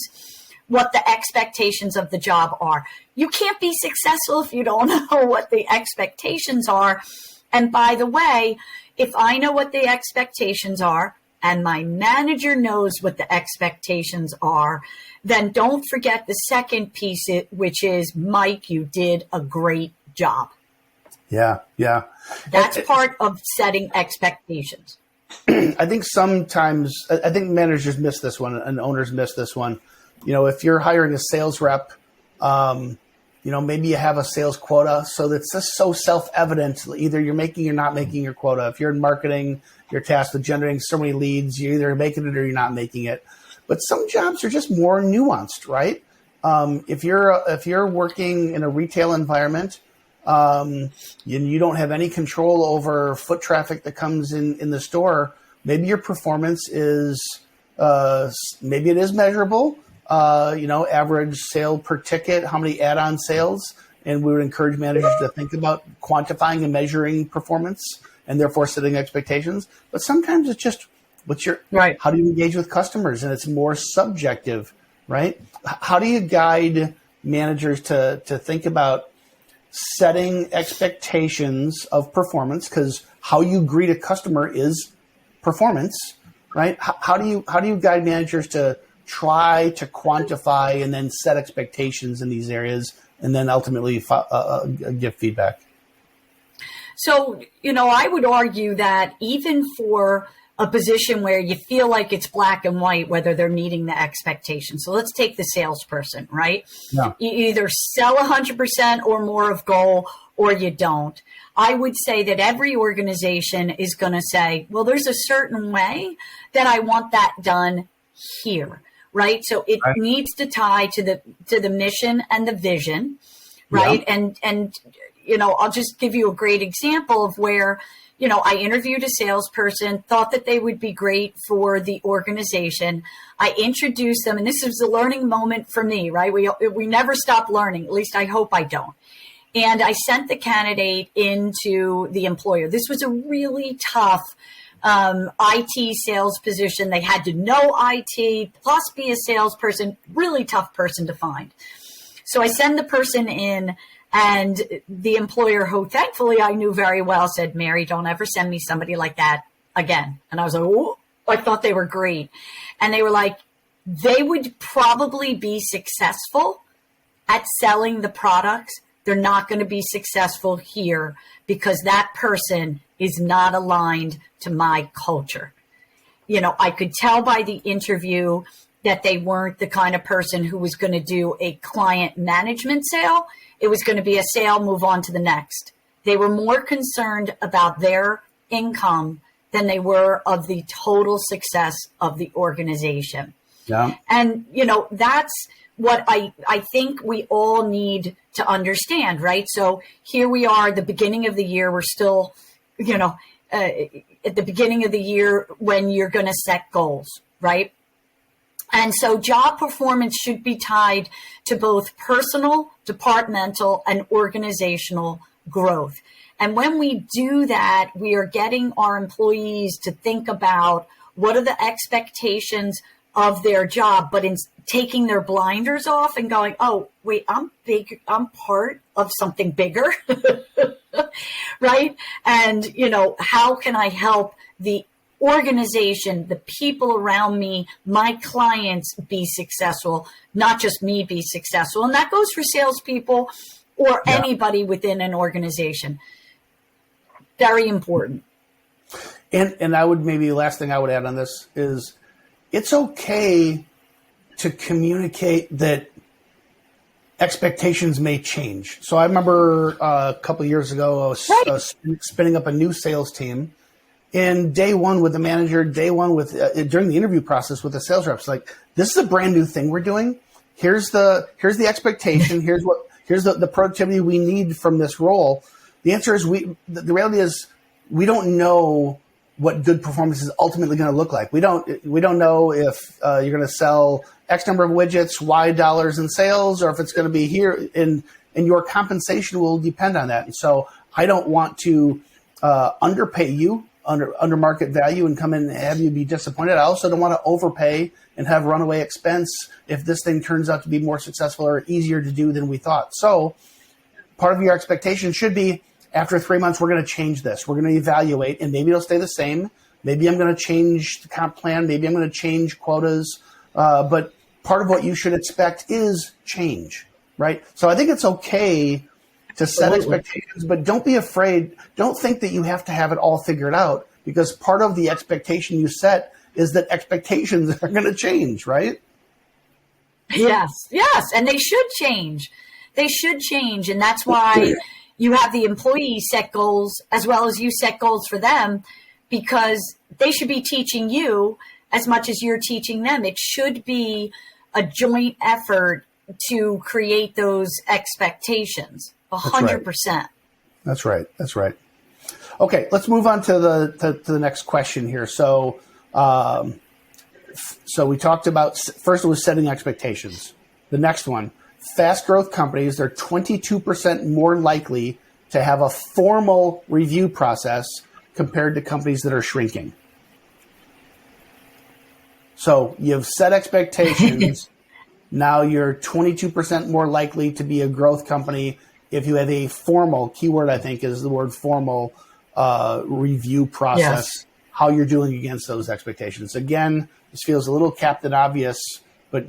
what the expectations of the job are. You can't be successful if you don't know what the expectations are. And by the way, if I know what the expectations are and my manager knows what the expectations are, then don't forget the second piece, which is, Mike, you did a great job. Yeah. That's part of setting expectations. I think managers miss this one and owners miss this one. If you're hiring a sales rep, maybe you have a sales quota. So that's just so self-evident. Either you're making or not making your quota. If you're in marketing, you're tasked with generating so many leads. You're either making it or you're not making it. But some jobs are just more nuanced, right? If you're working in a retail environment, you don't have any control over foot traffic that comes in the store. Maybe your performance is maybe it is measurable. Average sale per ticket, how many add-on sales, and we would encourage managers to think about quantifying and measuring performance and therefore setting expectations. But sometimes it's just how do you engage with customers, and it's more subjective, right? How do you guide managers to think about setting expectations of performance, because how you greet a customer is performance, right? How do you guide managers to try to quantify and then set expectations in these areas, and then ultimately give feedback? So, I would argue that even for a position where you feel like it's black and white, whether they're meeting the expectations. So let's take the salesperson, right? Yeah. You either sell 100% or more of goal, or you don't. I would say that every organization is going to say, well, there's a certain way that I want that done here, right? So it needs to tie to the mission and the vision, right? Yeah. And I'll just give you a great example of where, I interviewed a salesperson, thought that they would be great for the organization. I introduced them, and this was a learning moment for me, right? We never stop learning. At least I hope I don't. And I sent the candidate into the employer. This was a really tough IT sales position. They had to know IT, plus be a salesperson, really tough person to find. So I send the person in, and the employer, who thankfully I knew very well, said, Mary, don't ever send me somebody like that again. And I was like, oh, I thought they were great. And they were like, they would probably be successful at selling the products. They're not going to be successful here because that person is not aligned to my culture. I could tell by the interview that they weren't the kind of person who was going to do a client management sale. It was going to be a sale, move on to the next. They were more concerned about their income than they were of the total success of the organization. Yeah. And, that's what I think we all need to understand, right? So here we are, the beginning of the year. We're still, at the beginning of the year when you're going to set goals, right? And so job performance should be tied to both personal, departmental, and organizational growth. And when we do that, we are getting our employees to think about what are the expectations of their job, but in taking their blinders off and going, oh, wait, I'm big, I'm part of something bigger, right? And, how can I help the organization, the people around me, my clients be successful, not just me be successful. And that goes for salespeople or anybody within an organization. Very important. And I would maybe last thing I would add on this is it's okay to communicate that expectations may change. So I remember a couple of years ago, I was spinning up a new sales team. And day one with the manager, day one with during the interview process with the sales reps, like, this is a brand new thing we're doing. Here's the expectation. Here's the productivity we need from this role. The answer is the reality is we don't know what good performance is ultimately going to look like. We don't know if you're going to sell X number of widgets, Y dollars in sales, or if it's going to be here, and your compensation will depend on that. And so I don't want to underpay you under market value and come in and have you be disappointed. I also don't want to overpay and have runaway expense if this thing turns out to be more successful or easier to do than we thought. So part of your expectation should be, after 3 months, we're going to change this. We're going to evaluate, and maybe it'll stay the same. Maybe I'm going to change the comp plan. Maybe I'm going to change quotas. But part of what you should expect is change, right? So I think it's okay to set expectations, but don't be afraid. Don't think that you have to have it all figured out, because part of the expectation you set is that expectations are going to change, right? Yes. And they should change. And that's why you have the employees set goals as well as you set goals for them, because they should be teaching you as much as you're teaching them. It should be a joint effort to create those expectations. 100%. That's right. Okay, let's move on to the next question here. So we talked about, first it was setting expectations. The next one, fast growth companies, they're 22% more likely to have a formal review process compared to companies that are shrinking. So you've set expectations. Now you're 22% more likely to be a growth company if you have a formal, keyword I think is the word formal, review process, Yes. how you're doing against those expectations. Again, this feels a little Captain Obvious, but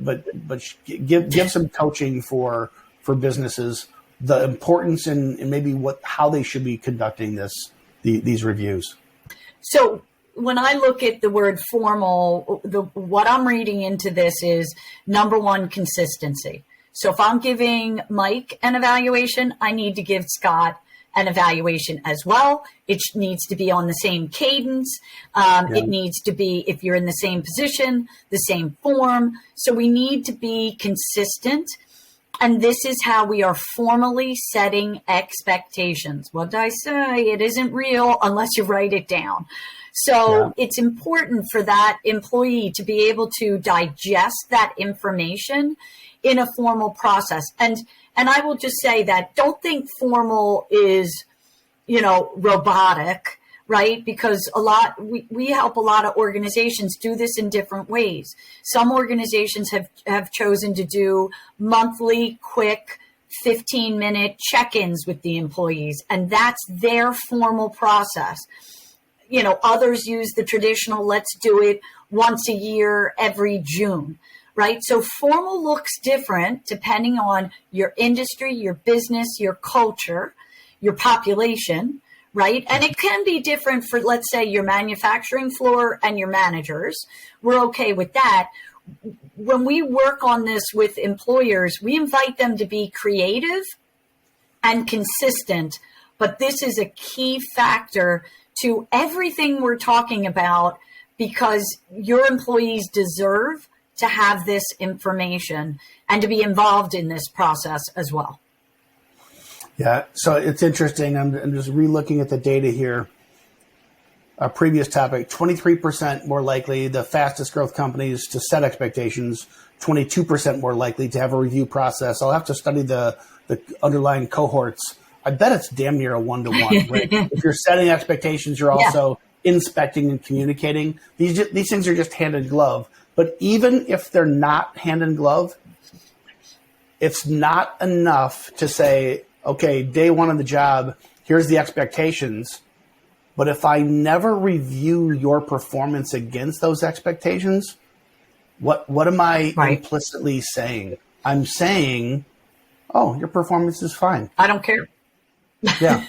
give some coaching for businesses, the importance and maybe how they should be conducting these reviews. So when I look at the word formal, what I'm reading into this is number one, consistency. So if I'm giving Mike an evaluation, I need to give Scott an evaluation as well. It needs to be on the same cadence. It needs to be, if you're in the same position, the same form. So we need to be consistent. And this is how we are formally setting expectations. What did I say? It isn't real unless you write it down. So it's important for that employee to be able to digest that information in a formal process. And I will just say that don't think formal is, robotic, right? Because we help a lot of organizations do this in different ways. Some organizations have chosen to do monthly, quick, 15-minute check-ins with the employees, and that's their formal process. Others use the traditional, let's do it once a year, every June, right? So formal looks different depending on your industry, your business, your culture, your population, right? And it can be different for, let's say, your manufacturing floor and your managers. We're okay with that. When we work on this with employers, we invite them to be creative and consistent, but this is a key factor to everything we're talking about because your employees deserve to have this information and to be involved in this process as well. Yeah, so it's interesting. I'm just re-looking at the data here. Our previous topic, 23% more likely, the fastest growth companies to set expectations, 22% more likely to have a review process. I'll have to study the underlying cohorts. I bet it's damn near a one-to-one. Right? If you're setting expectations, you're also inspecting and communicating. These things are just hand in glove. But even if they're not hand in glove, it's not enough to say, okay, day one of the job, here's the expectations. But if I never review your performance against those expectations, what am I implicitly saying? I'm saying, oh, your performance is fine. I don't care. Yeah.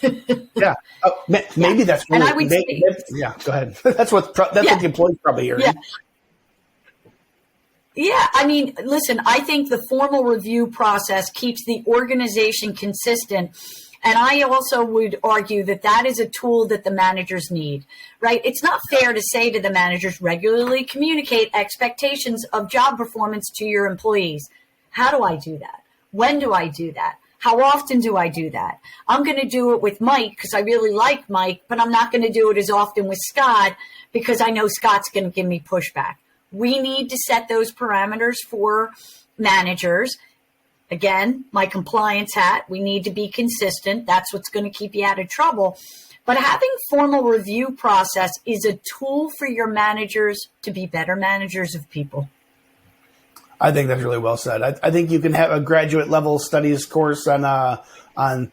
Yeah. Oh, maybe that's really, and I would say, yeah, go ahead. That's what the employee's probably hearing. Yeah. Yeah, I mean, listen, I think the formal review process keeps the organization consistent. And I also would argue that is a tool that the managers need, right? It's not fair to say to the managers, regularly communicate expectations of job performance to your employees. How do I do that? When do I do that? How often do I do that? I'm going to do it with Mike because I really like Mike, but I'm not going to do it as often with Scott because I know Scott's going to give me pushback. We need to set those parameters for managers. Again, my compliance hat, we need to be consistent. That's what's going to keep you out of trouble. But having formal review process is a tool for your managers to be better managers of people. I think that's really well said. I think you can have a graduate level studies course on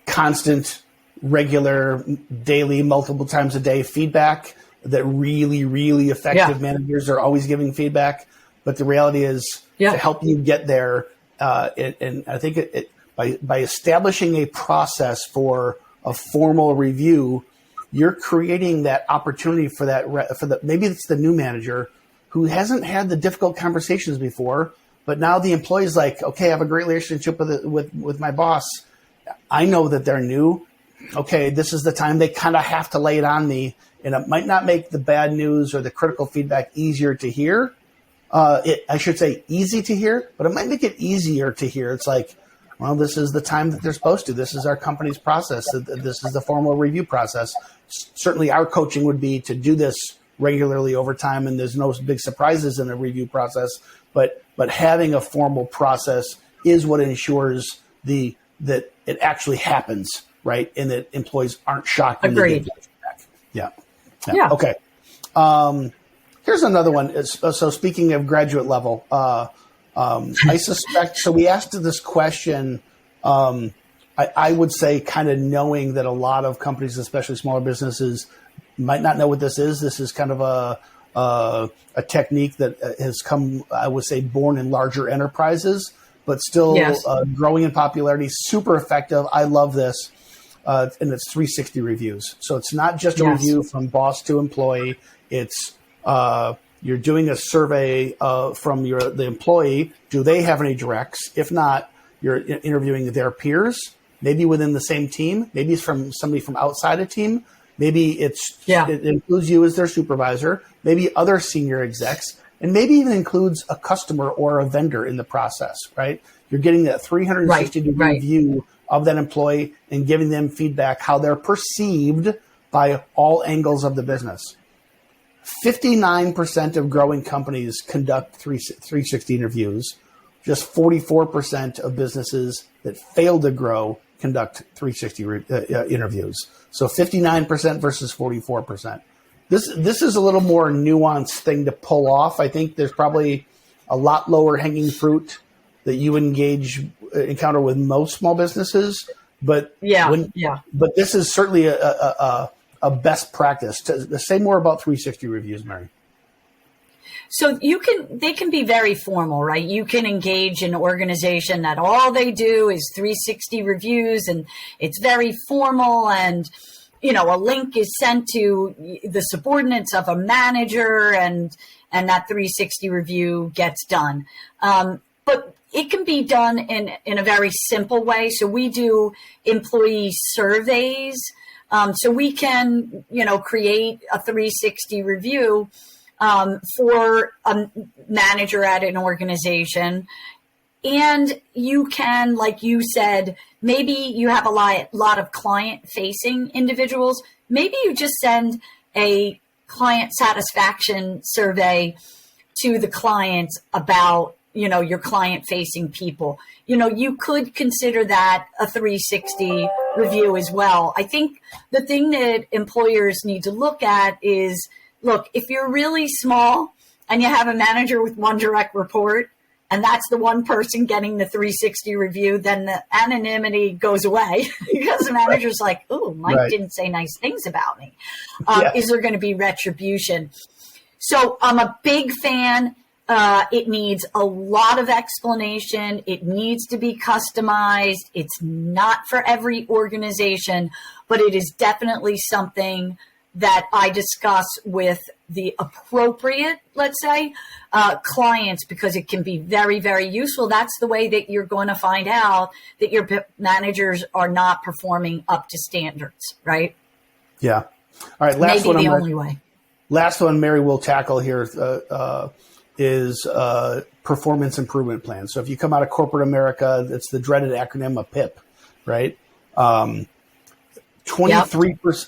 constant, regular, daily, multiple times a day feedback that really, really effective managers are always giving feedback. But the reality is to help you get there. And I think by establishing a process for a formal review, you're creating that opportunity for maybe it's the new manager who hasn't had the difficult conversations before, but now the employee's like, okay, I have a great relationship with my boss. I know that they're new. Okay, this is the time they kind of have to lay it on me. And it might not make the bad news or the critical feedback easier to hear. I should say easy to hear, but it might make it easier to hear. It's like, well, this is the time that they're supposed to. This is our company's process. This is the formal review process. Certainly our coaching would be to do this regularly over time, and there's no big surprises in the review process. But having a formal process is what ensures that it actually happens, right? And that employees aren't shocked when they get feedback. Yeah. Okay. Here's another one. So speaking of graduate level, I suspect, so we asked this question, I would say kind of knowing that a lot of companies, especially smaller businesses, might not know what this is. This is kind of a technique that has come, I would say, born in larger enterprises, but still growing in popularity, super effective. I love this. And it's 360 reviews. So it's not just a review from boss to employee. It's you're doing a survey from the employee. Do they have any directs? If not, you're interviewing their peers, maybe within the same team. Maybe it's from somebody from outside a team. Maybe it includes you as their supervisor, maybe other senior execs, and maybe even includes a customer or a vendor in the process, right? You're getting that 360-degree view of that employee and giving them feedback, how they're perceived by all angles of the business. 59% of growing companies conduct 360 interviews. Just 44% of businesses that fail to grow conduct 360 interviews. So 59% versus 44%. This is a little more nuanced thing to pull off. I think there's probably a lot lower hanging fruit that you encounter with most small businesses. But but this is certainly a best practice. To say more about 360 reviews, Mary. So they can be very formal, right? You can engage an organization that all they do is 360 reviews, and it's very formal, and a link is sent to the subordinates of a manager, and that 360 review gets done. But it can be done in a very simple way. So we do employee surveys. So we can, create a 360 review for a manager at an organization. And you can, like you said, maybe you have a lot of client-facing individuals. Maybe you just send a client satisfaction survey to the clients about, your client-facing people. You could consider that a 360 review as well. I think the thing that employers need to look at is, look, if you're really small and you have a manager with one direct report, and that's the one person getting the 360 review, then the anonymity goes away because the manager's like, "Ooh, Mike didn't say nice things about me." Is there going to be retribution? So I'm a big fan. It needs a lot of explanation. It needs to be customized. It's not for every organization, but it is definitely something that I discuss with the appropriate, let's say, clients, because it can be very, very useful. That's the way that you're going to find out that your managers are not performing up to standards, right? Yeah. All right. Last one, Mary, we'll tackle here is performance improvement plan. So if you come out of corporate America, it's the dreaded acronym of PIP, right? 23%.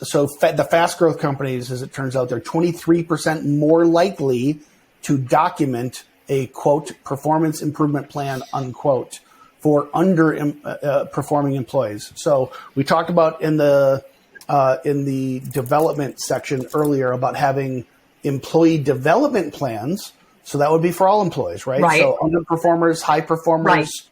So the fast growth companies, as it turns out, they're 23% more likely to document a quote performance improvement plan unquote for performing employees. So we talked about in the development section earlier about having employee development plans. So that would be for all employees, right? So underperformers, high performers,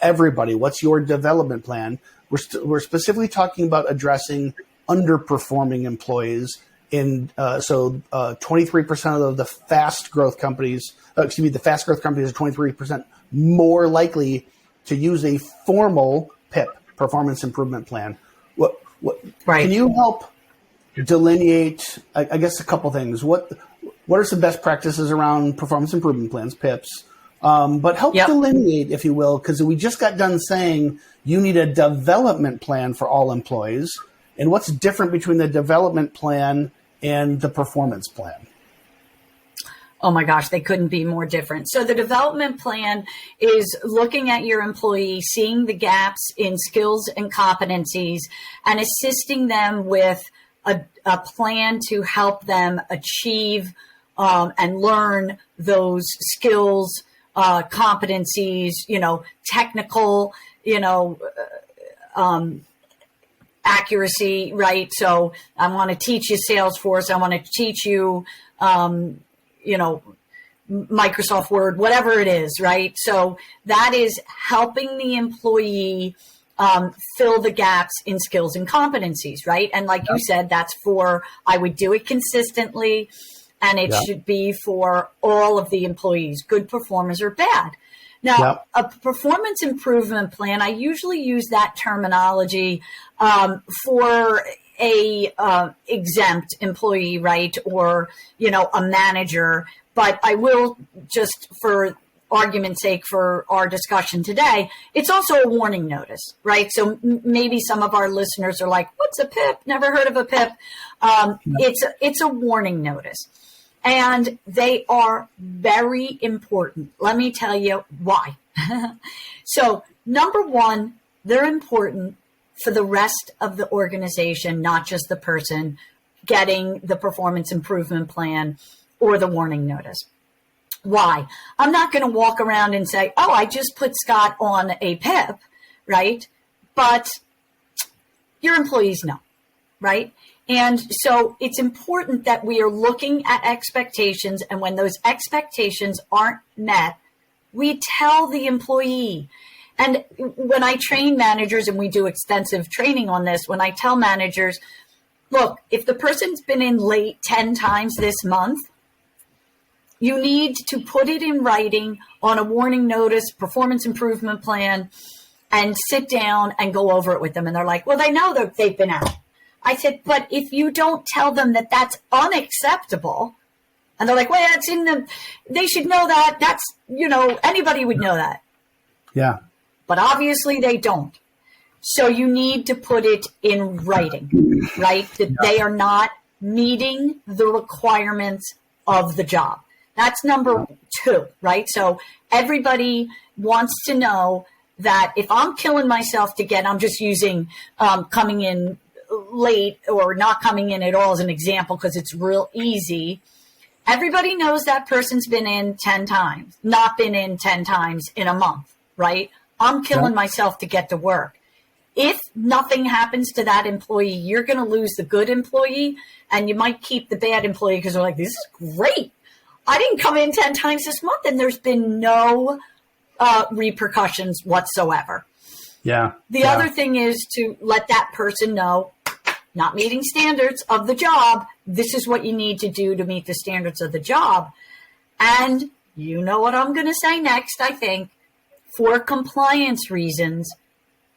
everybody. What's your development plan? We're specifically talking about addressing underperforming employees. 23% of the fast growth companies, the fast growth companies are 23% more likely to use a formal PIP, performance improvement plan. Can you help delineate, I guess, a couple things? What are some best practices around performance improvement plans, PIPs? But help delineate, if you will, because we just got done saying you need a development plan for all employees. And what's different between the development plan and the performance plan? Oh my gosh, they couldn't be more different. So the development plan is looking at your employee, seeing the gaps in skills and competencies, and assisting them with a plan to help them achieve and learn those skills, competencies, technical, accuracy, right? So I want to teach you Salesforce. I want to teach you, Microsoft Word, whatever it is, right? So that is helping the employee fill the gaps in skills and competencies, right? And like you said, that's I would do it consistently, and it should be for all of the employees, good performers or bad. Now, a performance improvement plan, I usually use that terminology for a exempt employee, right? Or, a manager. But I will, just for argument's sake for our discussion today, it's also a warning notice, right? So maybe some of our listeners are like, what's a PIP? Never heard of a PIP. It's a warning notice. And they are very important. Let me tell you why. So number one, they're important for the rest of the organization, not just the person getting the performance improvement plan or the warning notice. Why? I'm not going to walk around and say, oh, I just put Scott on a PIP, right? But your employees know, right? And so it's important that we are looking at expectations, and when those expectations aren't met, we tell the employee. And when I train managers, and we do extensive training on this, when I tell managers, look, if the person's been in late 10 times this month, you need to put it in writing on a warning notice, performance improvement plan, and sit down and go over it with them. And they're like, well, they know that they've been out. I said, but if you don't tell them that that's unacceptable, and they're like, well, it's they should know that. That's, anybody would know that. Yeah. But obviously they don't. So you need to put it in writing, right? That they are not meeting the requirements of the job. That's number two, right? So everybody wants to know that if I'm killing myself to I'm just using coming in late or not coming in at all as an example because it's real easy. Everybody knows that person's been in 10 times, not been in 10 times in a month, right? I'm killing myself to get to work. If nothing happens to that employee, you're going to lose the good employee, and you might keep the bad employee because they're like, this is great. I didn't come in 10 times this month, and there's been no repercussions whatsoever. Yeah. The other thing is to let that person know, not meeting standards of the job, this is what you need to do to meet the standards of the job. And you know what I'm going to say next, I think. For compliance reasons,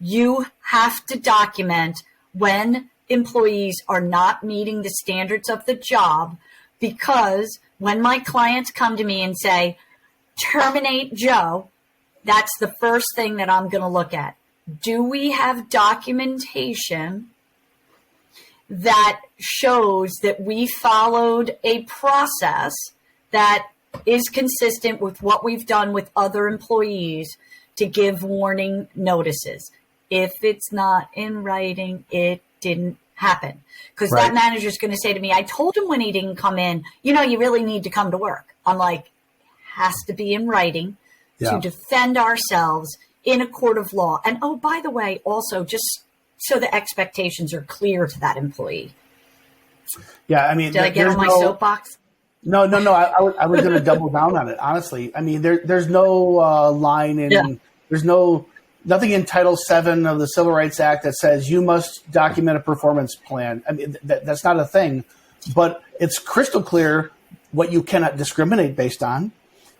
you have to document when employees are not meeting the standards of the job, because when my clients come to me and say, terminate Joe, that's the first thing that I'm going to look at. Do we have documentation that shows that we followed a process that is consistent with what we've done with other employees to give warning notices? If it's not in writing, it didn't happen. Because that manager is going to say to me, I told him when he didn't come in, you really need to come to work. I'm like, has to be in writing to defend ourselves in a court of law. And oh, by the way, also just so the expectations are clear to that employee. Yeah, I mean, did I get on my soapbox? No. I was going to double down on it. Honestly, I mean, there's no line in, there's nothing in Title VII of the Civil Rights Act that says you must document a performance plan. I mean, that's not a thing, but it's crystal clear what you cannot discriminate based on.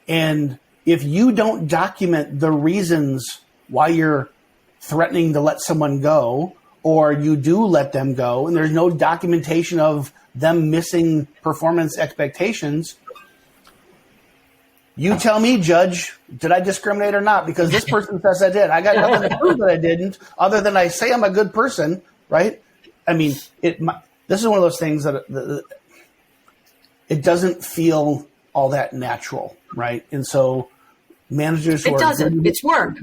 And if you don't document the reasons why you're threatening to let someone go, or you do let them go, and there's no documentation of them missing performance expectations, you tell me, Judge, did I discriminate or not? Because this person says I did. I got nothing to prove that I didn't, other than I say I'm a good person, right? I mean, this is one of those things that it doesn't feel all that natural, right? And so managers who it's work.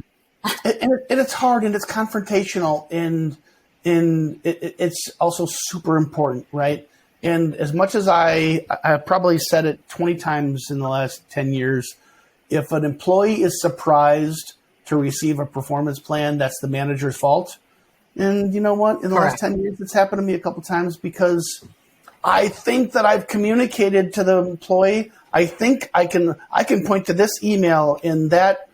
And it's hard, and it's confrontational, and it's also super important, right? And as much as I probably said it 20 times in the last 10 years, if an employee is surprised to receive a performance plan, that's the manager's fault. And you know what? In the last 10 years, it's happened to me a couple times, because I think that I've communicated to the employee. I think I can point to this email in that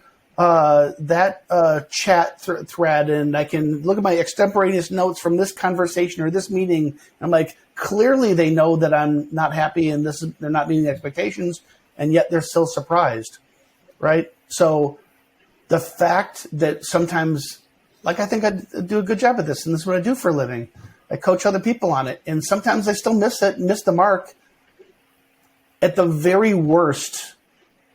chat thread, and I can look at my extemporaneous notes from this conversation or this meeting. I'm like, clearly they know that I'm not happy and they're not meeting the expectations, and yet they're still surprised, right? So the fact that sometimes, like, I think I do a good job at this, and this is what I do for a living. I coach other people on it, and sometimes I still miss the mark. At the very worst,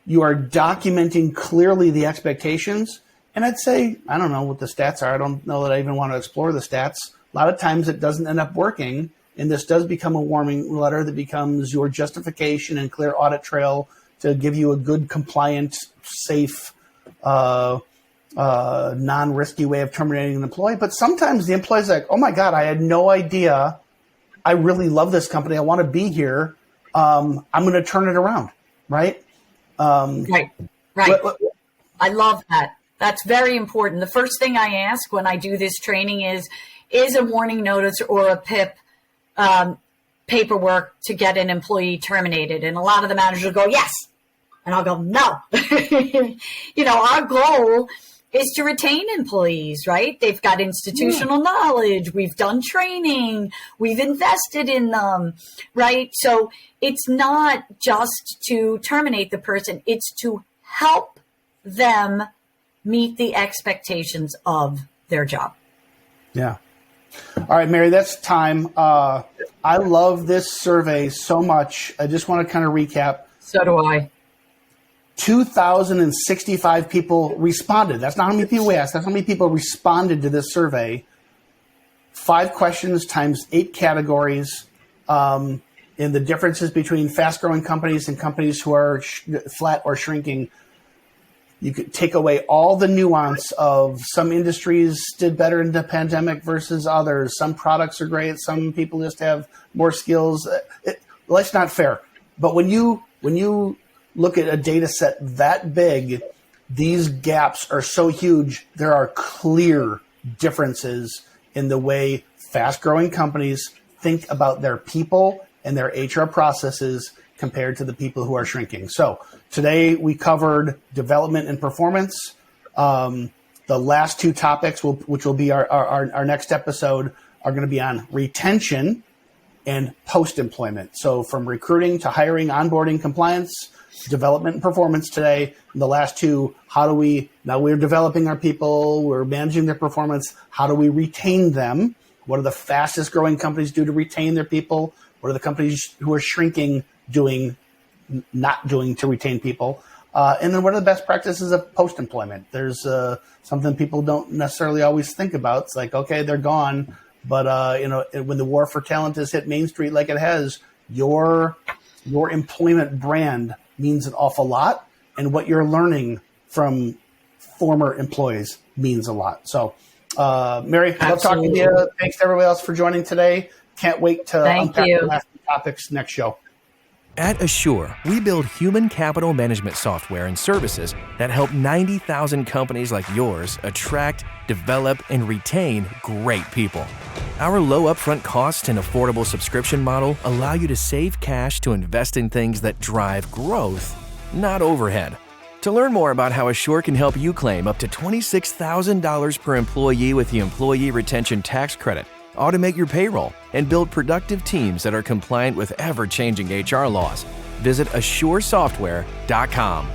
you are documenting clearly the expectations. And I'd say, I don't know what the stats are. I don't know that I even want to explore the stats. A lot of times it doesn't end up working. And this does become a warning letter that becomes your justification and clear audit trail to give you a good, compliant, safe, non-risky way of terminating an employee. But sometimes the employee's like, oh my God, I had no idea. I really love this company. I want to be here. I'm going to turn it around. Right. Right. I love that. That's very important. The first thing I ask when I do this training is a warning notice or a PIP paperwork to get an employee terminated? And a lot of the managers will go, yes. And I'll go, no. Our goal is to retain employees, right? They've got institutional knowledge. We've done training. We've invested in them, right? So it's not just to terminate the person. It's to help them meet the expectations of their job. Yeah. All right, Mary, that's time. I love this survey so much. I just want to kind of recap. So do I. 2,065 people responded. That's not how many people we asked. That's how many people responded to this survey. 5 questions times 8 categories. And the differences between fast-growing companies and companies who are flat or shrinking. You could take away all the nuance of some industries did better in the pandemic versus others. Some products are great. Some people just have more skills. Life's not fair. But when you look at a data set that big, these gaps are so huge. There are clear differences in the way fast-growing companies think about their people and their HR processes compared to the people who are shrinking. So today we covered development and performance. The last 2 topics, which will be our next episode, are going to be on retention and post-employment. So from recruiting to hiring, onboarding, compliance, development and performance today. And the last 2, now we're developing our people, we're managing their performance. How do we retain them? What are the fastest growing companies do to retain their people? What are the companies who are shrinking not doing to retain people? And then what are the best practices of post-employment? There's something people don't necessarily always think about. It's like, okay, they're gone. But, when the war for talent has hit Main Street like it has, your employment brand means an awful lot. And what you're learning from former employees means a lot. So, Mary, I love talking to you. Thanks to everybody else for joining today. Can't wait to unpack the last topics next show. At Asure, we build human capital management software and services that help 90,000 companies like yours attract, develop, and retain great people. Our low upfront costs and affordable subscription model allow you to save cash to invest in things that drive growth, not overhead. To learn more about how Asure can help you claim up to $26,000 per employee with the Employee Retention Tax Credit, automate your payroll, and build productive teams that are compliant with ever-changing HR laws, visit AsureSoftware.com.